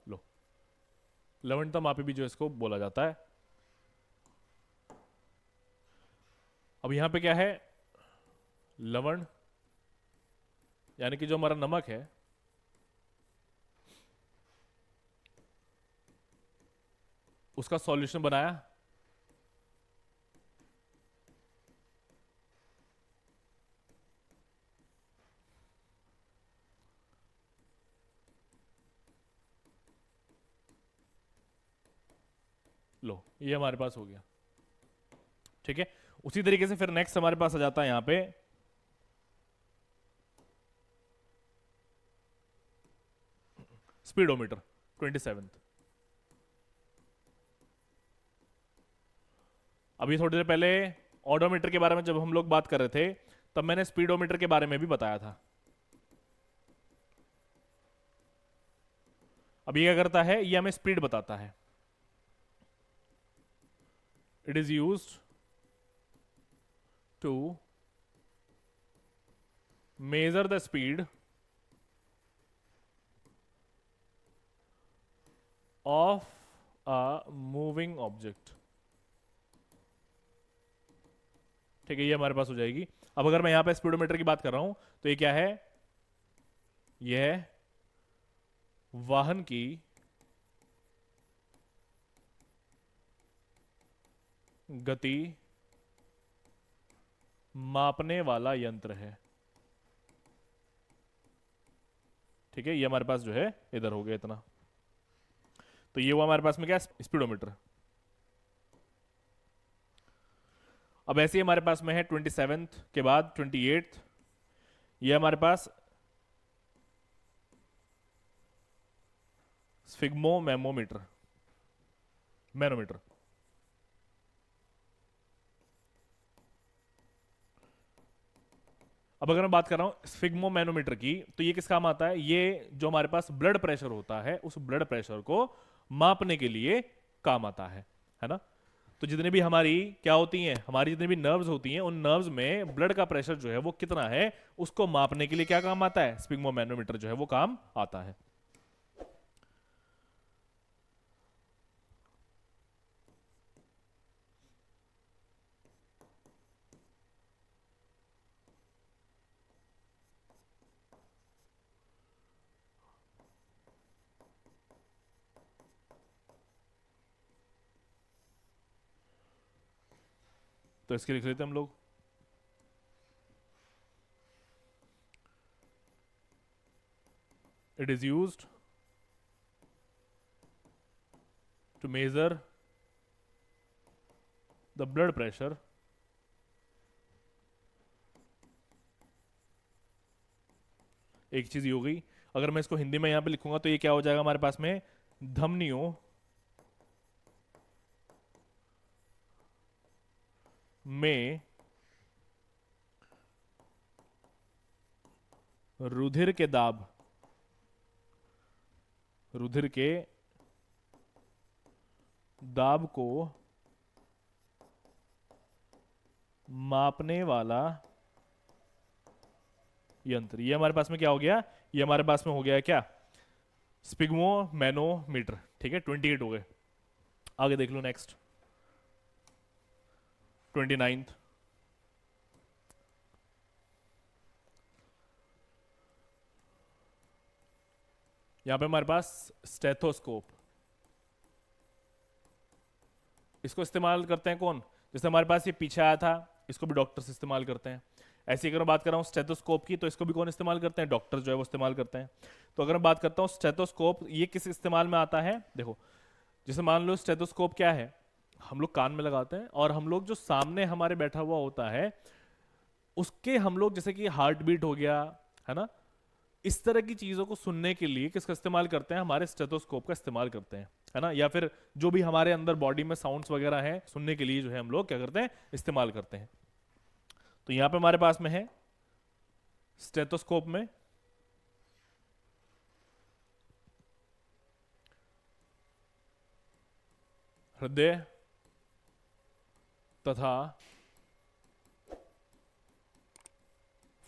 लो, लवणता मापी भी जो इसको बोला जाता है। अब यहां पे क्या है, लवण यानी कि जो हमारा नमक है, उसका सॉल्यूशन बनाया, लो ये हमारे पास हो गया। ठीक है, उसी तरीके से फिर नेक्स्ट हमारे पास आ जाता है यहां पे स्पीडोमीटर 27। अभी थोड़ी देर पहले ऑडोमीटर के बारे में जब हम लोग बात कर रहे थे तब मैंने स्पीडोमीटर के बारे में भी बताया था। अब ये क्या करता है, ये हमें स्पीड बताता है। It is used to measure the speed of a moving object. ठीक है, ये हमारे पास हो जाएगी। अब अगर मैं यहां पे स्पीडोमीटर की बात कर रहा हूं तो ये क्या है, यह वाहन की गति मापने वाला यंत्र है। ठीक है, ये हमारे पास जो है इधर हो गया इतना। तो ये हुआ हमारे पास में क्या, स्पीडोमीटर। अब ऐसे ही हमारे पास में है 27 के बाद 28। ये हमारे पास स्फिग्मोमेमोमीटर, मैनोमीटर। अब अगर मैं बात कर रहा हूं स्फिग्मोमेनोमीटर की, तो ये किस काम आता है, ये जो हमारे पास ब्लड प्रेशर होता है उस ब्लड प्रेशर को मापने के लिए काम आता है ना। तो जितने भी हमारी क्या होती हैं, हमारी जितनी भी नर्व्स होती हैं, उन नर्व्स में ब्लड का प्रेशर जो है वो कितना है उसको मापने के लिए क्या काम आता है, स्फिग्मोमेनोमीटर जो है वो काम आता है। तो इसके लिख लेते हैं हम लोग। It is used to measure the blood pressure एक चीज ये हो गई। अगर मैं इसको हिंदी में यहां पे लिखूंगा तो ये क्या हो जाएगा हमारे पास में, धमनियों में रुधिर के दाब, रुधिर के दाब को मापने वाला यंत्र। ये हमारे पास में क्या हो गया, ये हमारे पास में हो गया क्या, स्पिग्मो मैनोमीटर। ठीक है, 28 हो गए। आगे देख लो नेक्स्ट 29th। यहां पे हमारे पास स्टेथोस्कोप, इसको इस्तेमाल करते हैं कौन, जैसे हमारे पास ये पीछे आया था, इसको भी डॉक्टर्स इस्तेमाल करते हैं। ऐसी अगर मैं बात कर रहा हूँ स्टेथोस्कोप की, तो इसको भी कौन इस्तेमाल करते हैं, डॉक्टर जो है वो इस्तेमाल करते हैं। तो अगर मैं बात करता हूँ स्टेथोस्कोप, ये किस इस्तेमाल में आता है, देखो जैसे मान लो स्टेथोस्कोप क्या है, हम लोग कान में लगाते हैं और हम लोग जो सामने हमारे बैठा हुआ होता है उसके हम लोग जैसे कि हार्ट बीट हो गया है ना, इस तरह की चीजों को सुनने के लिए किसका इस्तेमाल करते हैं, हमारे स्टेथोस्कोप का इस्तेमाल करते हैं, है ना। या फिर जो भी हमारे अंदर बॉडी में साउंड्स वगैरह हैं सुनने के लिए जो है हम लोग क्या करते हैं, इस्तेमाल करते हैं। तो यहां पे हमारे पास में है स्टेथोस्कोप में हृदय तथा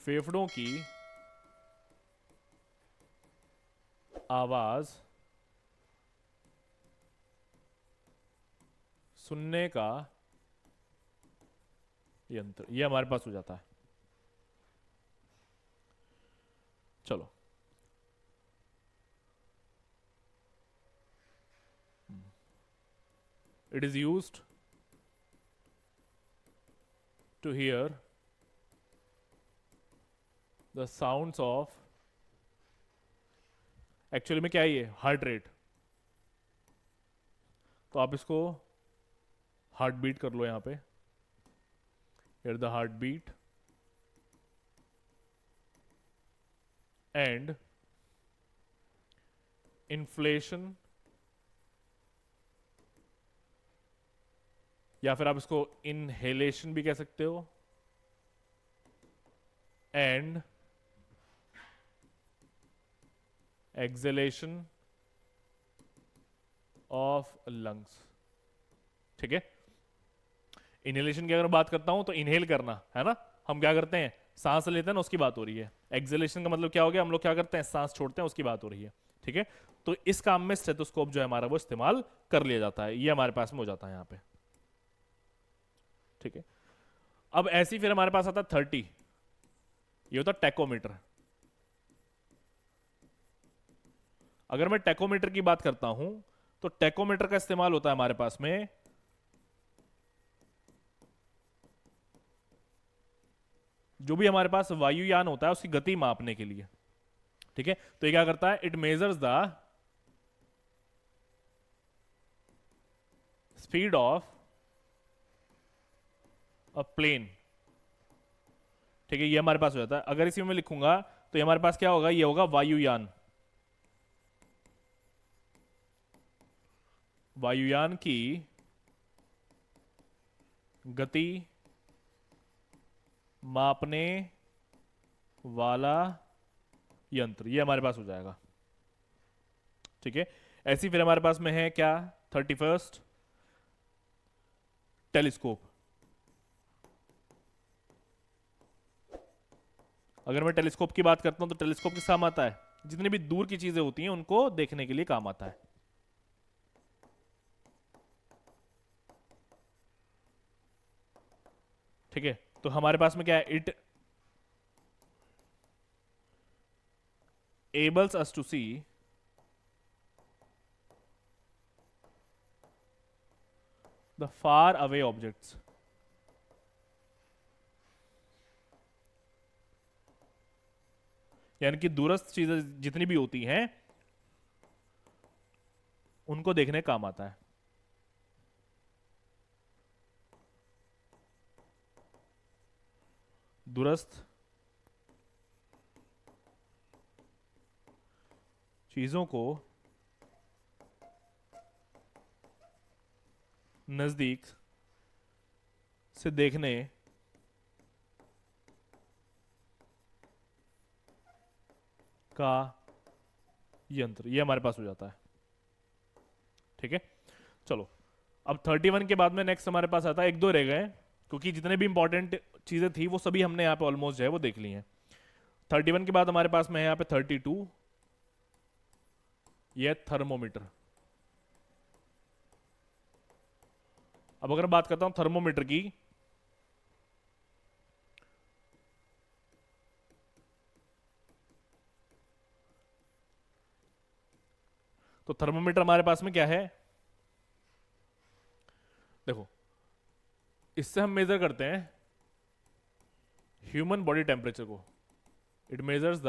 फेफड़ों की आवाज सुनने का यंत्र, ये हमारे पास हो जाता है। चलो it is used to hear the sounds of, actually में क्या है ये, हार्ट रेट। तो आप इसको हार्ट बीट कर लो यहां पे, hear the heart beat and inflation, या फिर आप इसको इनहेलेशन भी कह सकते हो, एंड एक्सलेशन ऑफ लंग्स। ठीक है, इनहेलेशन की अगर बात करता हूं तो इनहेल करना है ना, हम क्या करते हैं सांस लेते हैं ना, उसकी बात हो रही है। एक्सलेशन का मतलब क्या हो गया, हम लोग क्या करते हैं सांस छोड़ते हैं, उसकी बात हो रही है। ठीक है, तो इस काम में स्टेथोस्कोप जो है हमारा वो इस्तेमाल कर लिया जाता है, ये हमारे पास में हो जाता है यहां पे। ठीक है, अब ऐसी फिर हमारे पास आता है 30, ये होता है टैकोमीटर। अगर मैं टैकोमीटर की बात करता हूं तो टैकोमीटर का इस्तेमाल होता है हमारे पास में जो भी हमारे पास वायुयान होता है उसकी गति मापने के लिए। ठीक है, तो ये क्या करता है, it measures the speed of a plane. ठीक है, ये हमारे पास हो जाता है। अगर इसी में लिखूंगा तो ये हमारे पास क्या होगा, ये होगा वायुयान, वायुयान की गति मापने वाला यंत्र, ये हमारे पास हो जाएगा। ठीक है, ऐसी फिर हमारे पास में है क्या, 31st टेलीस्कोप। अगर मैं टेलीस्कोप की बात करता हूं तो टेलीस्कोप किस काम आता है, जितनी भी दूर की चीजें होती हैं उनको देखने के लिए काम आता है। ठीक है, तो हमारे पास में क्या है, it enables us to see the far away objects. यानी कि दूरस्थ चीजें जितनी भी होती हैं उनको देखने काम आता है। दूरस्थ चीजों को नजदीक से देखने का यंत्र, ये हमारे पास हो जाता है। ठीक है, चलो अब 31 के बाद में नेक्स्ट हमारे पास आता है, एक दो रह गए क्योंकि जितने भी इंपॉर्टेंट चीजें थी वो सभी हमने यहाँ पे ऑलमोस्ट जो है वो देख ली हैं। 31 के बाद हमारे पास में है यहाँ पे 32, ये थर्मोमीटर। अब अगर बात करता हूं थर्मोमीटर की, तो थर्मोमीटर हमारे पास में क्या है, देखो इससे हम मेजर करते हैं ह्यूमन बॉडी टेम्परेचर को। It measures the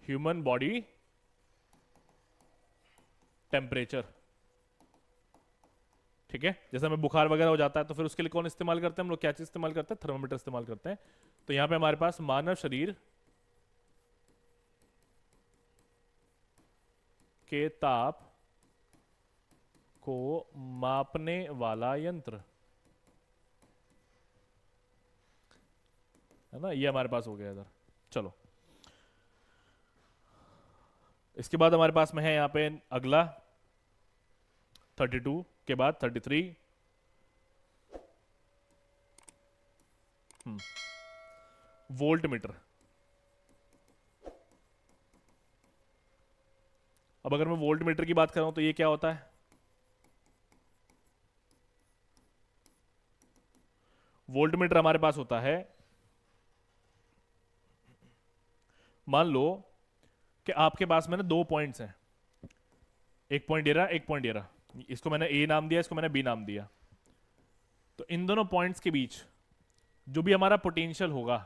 human body temperature. ठीक है, जैसे हमें बुखार वगैरह हो जाता है तो फिर उसके लिए कौन इस्तेमाल करते हैं हम लोग, क्या चीज इस्तेमाल करते हैं, थर्मोमीटर इस्तेमाल करते हैं। तो यहां पे हमारे पास मानव शरीर के ताप को मापने वाला यंत्र है ना, ये हमारे पास हो गया इधर। चलो इसके बाद हमारे पास में है यहाँ पे अगला 32 के बाद 33, वोल्ट मीटर। अब अगर मैं वोल्ट मीटर की बात कर रहा हूं तो ये क्या होता है, वोल्ट मीटर हमारे पास होता है, मान लो कि आपके पास में ना दो पॉइंट्स हैं, एक पॉइंट ये रहा, एक पॉइंट ये रहा, इसको मैंने ए नाम दिया, इसको मैंने बी नाम दिया। तो इन दोनों पॉइंट्स के बीच जो भी हमारा पोटेंशियल होगा,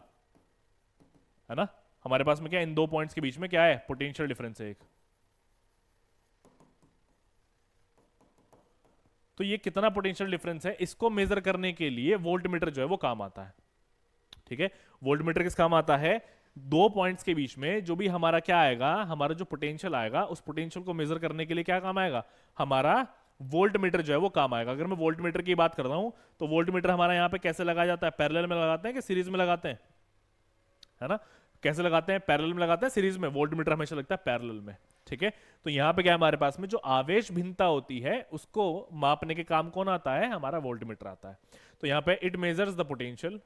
है ना, हमारे पास में क्या, इन दो पॉइंट्स के बीच में क्या है, पोटेंशियल डिफरेंस है एक। तो ये कितना पोटेंशियल डिफरेंस है, इसको मेजर करने के लिए वोल्ट मीटर जो है वो काम आता है। ठीक है, वोल्ट मीटर किस काम आता है, दो पॉइंट्स के बीच में जो भी हमारा क्या आएगा, हमारा जो पोटेंशियल आएगा उस पोटेंशियल को मेजर करने के लिए क्या काम आएगा, हमारा वोल्ट मीटर जो है वो काम आएगा। अगर मैं वोल्ट मीटर की बात कर रहा हूं तो वोल्ट मीटर हमारा यहाँ पे कैसे लगाया जाता है, पैरेलल में लगाते हैं कि सीरीज में लगाते हैं, है ना, कैसे लगाते हैं, पैरेलल में लगाते हैं, सीरीज में, वोल्ट मीटर हमेशा लगता है पैरेलल में। ठीक है, तो यहां पे क्या है हमारे पास में, जो आवेश भिन्नता होती है उसको मापने के काम कौन आता है, हमारा वोल्ट मीटर आता है। तो यहां पे it measures the potential,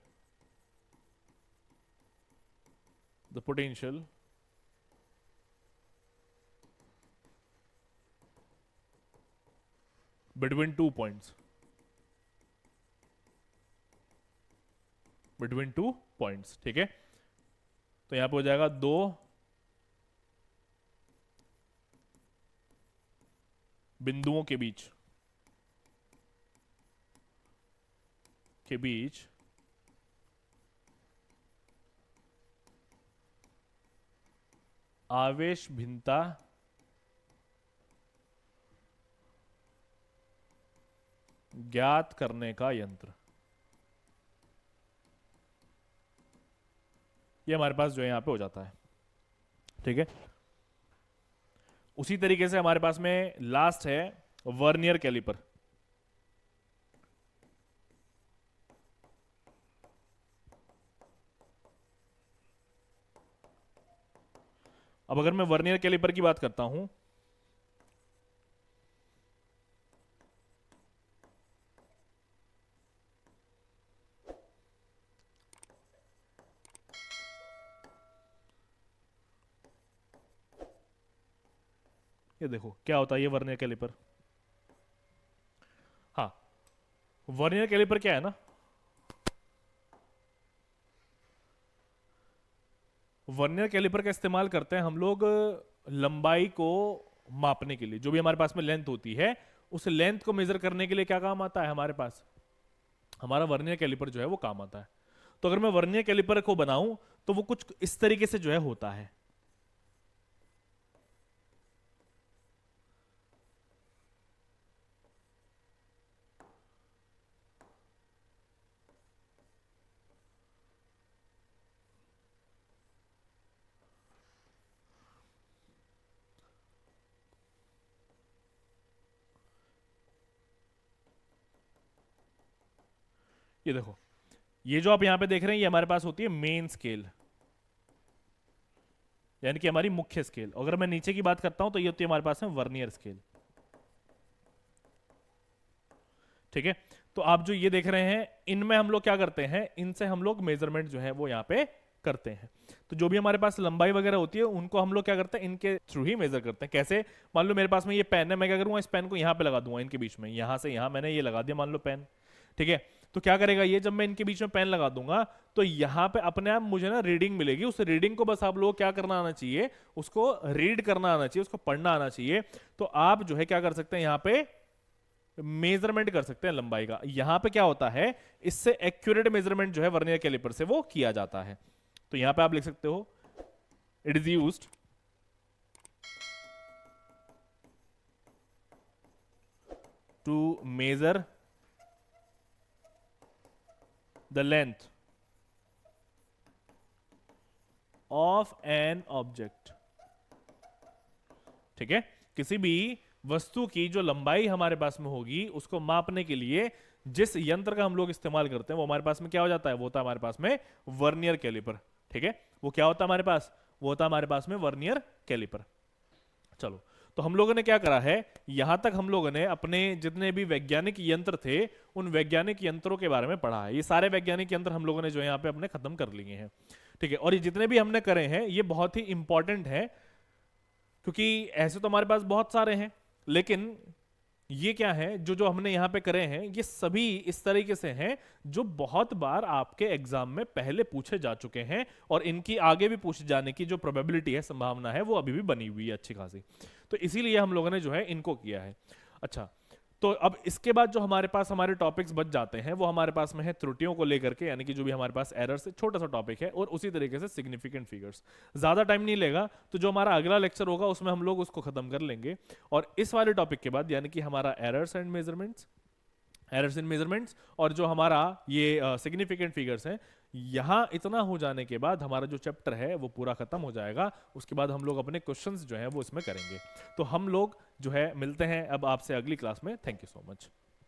between two points, between two points। ठीक है, तो यहां पे हो जाएगा दो बिंदुओं के बीच आवेश भिन्नता ज्ञात करने का यंत्र। ये हमारे पास जो है यहां पे हो जाता है। ठीक है, उसी तरीके से हमारे पास में लास्ट है वर्नियर कैलिपर। अब अगर मैं वर्नियर कैलिपर की बात करता हूं, ये देखो क्या होता है ये वर्नियर कैलिपर। हाँ, वर्नियर कैलिपर क्या है ना, वर्नियर कैलिपर का इस्तेमाल करते हैं हम लोग लंबाई को मापने के लिए। जो भी हमारे पास में लेंथ होती है उस लेंथ को मेजर करने के लिए क्या काम आता है हमारे पास, हमारा वर्नियर कैलिपर जो है वो काम आता है। तो अगर मैं वर्नियर कैलिपर को बनाऊं तो वो कुछ इस तरीके से जो है होता है। ये देखो, ये जो आप यहां पे देख रहे हैं ये हमारे पास होती है मेन स्केल, यानी कि हमारी मुख्य स्केल। अगर मैं नीचे की बात करता हूं तो ये होती है हमारे पास में वर्नियर स्केल। ठीक है, तो आप जो ये देख रहे हैं इनमें हम लोग क्या करते हैं, इनसे हम लोग मेजरमेंट जो है वो यहाँ पे करते हैं। तो जो भी हमारे पास लंबाई वगैरह होती है उनको हम लोग क्या करते हैं, इनके थ्रू ही मेजर करते हैं। कैसे, मान लो मेरे पास में ये पेन है, मैं क्या करूंगा, इस पेन को यहाँ पे लगा दूंगा, इनके बीच में, यहां से यहां मैंने ये लगा दिया मान लो पेन। ठीक है, तो क्या करेगा ये, जब मैं इनके बीच में पेन लगा दूंगा तो यहाँ पे अपने आप मुझे ना रीडिंग मिलेगी। उस रीडिंग को बस आप लोग क्या करना आना चाहिए, उसको रीड करना आना चाहिए, उसको पढ़ना आना चाहिए। तो आप जो है क्या कर सकते हैं, यहाँ पे मेजरमेंट कर सकते हैं लंबाई का। यहां पे क्या होता है, इससे एक्यूरेट मेजरमेंट जो है वर्नियर कैलिपर से वो किया जाता है। तो यहां पे आप लिख सकते हो, it is used to measure the length of an object. ठीक है, किसी भी वस्तु की जो लंबाई हमारे पास में होगी उसको मापने के लिए जिस यंत्र का हम लोग इस्तेमाल करते हैं वो हमारे पास में क्या हो जाता है, वो होता है हमारे पास में वर्नियर कैलिपर। ठीक है, वो क्या होता है हमारे पास, वो होता है हमारे पास में वर्नियर कैलिपर। चलो, तो हम लोगों ने क्या करा है, यहां तक हम लोगों ने अपने जितने भी वैज्ञानिक यंत्र थे उन वैज्ञानिक यंत्रों के बारे में पढ़ा है। ये सारे वैज्ञानिक यंत्र हम लोगों ने जो है यहाँ पे अपने खत्म कर लिए हैं। ठीक है, और ये जितने भी हमने करे हैं ये बहुत ही इंपॉर्टेंट है, क्योंकि ऐसे तो हमारे पास बहुत सारे हैं, लेकिन ये क्या है जो जो हमने यहां पे करे हैं ये सभी इस तरीके से हैं जो बहुत बार आपके एग्जाम में पहले पूछे जा चुके हैं, और इनकी आगे भी पूछे जाने की जो प्रोबेबिलिटी है, संभावना है, वो अभी भी बनी हुई है अच्छी खासी। तो इसीलिए हम लोगों ने जो है इनको किया है। अच्छा, तो अब इसके बाद जो हमारे पास हमारे टॉपिक्स बच जाते हैं वो हमारे पास में है त्रुटियों को लेकर के, यानी कि जो भी हमारे पास एरर्स है, छोटा सा टॉपिक है, और उसी तरीके से सिग्निफिकेंट फिगर्स। ज्यादा टाइम नहीं लेगा, तो जो हमारा अगला लेक्चर होगा उसमें हम लोग उसको खत्म कर लेंगे। और इस वाले टॉपिक के बाद यानी कि हमारा errors and measurements, errors in measurements, और जो हमारा ये सिग्निफिकेंट फिगर्स हैं, यहाँ इतना हो जाने के बाद हमारा जो चैप्टर है वो पूरा खत्म हो जाएगा। उसके बाद हम लोग अपने क्वेश्चंस जो है वो इसमें करेंगे। तो हम लोग जो है मिलते हैं अब आपसे अगली क्लास में। Thank you so much.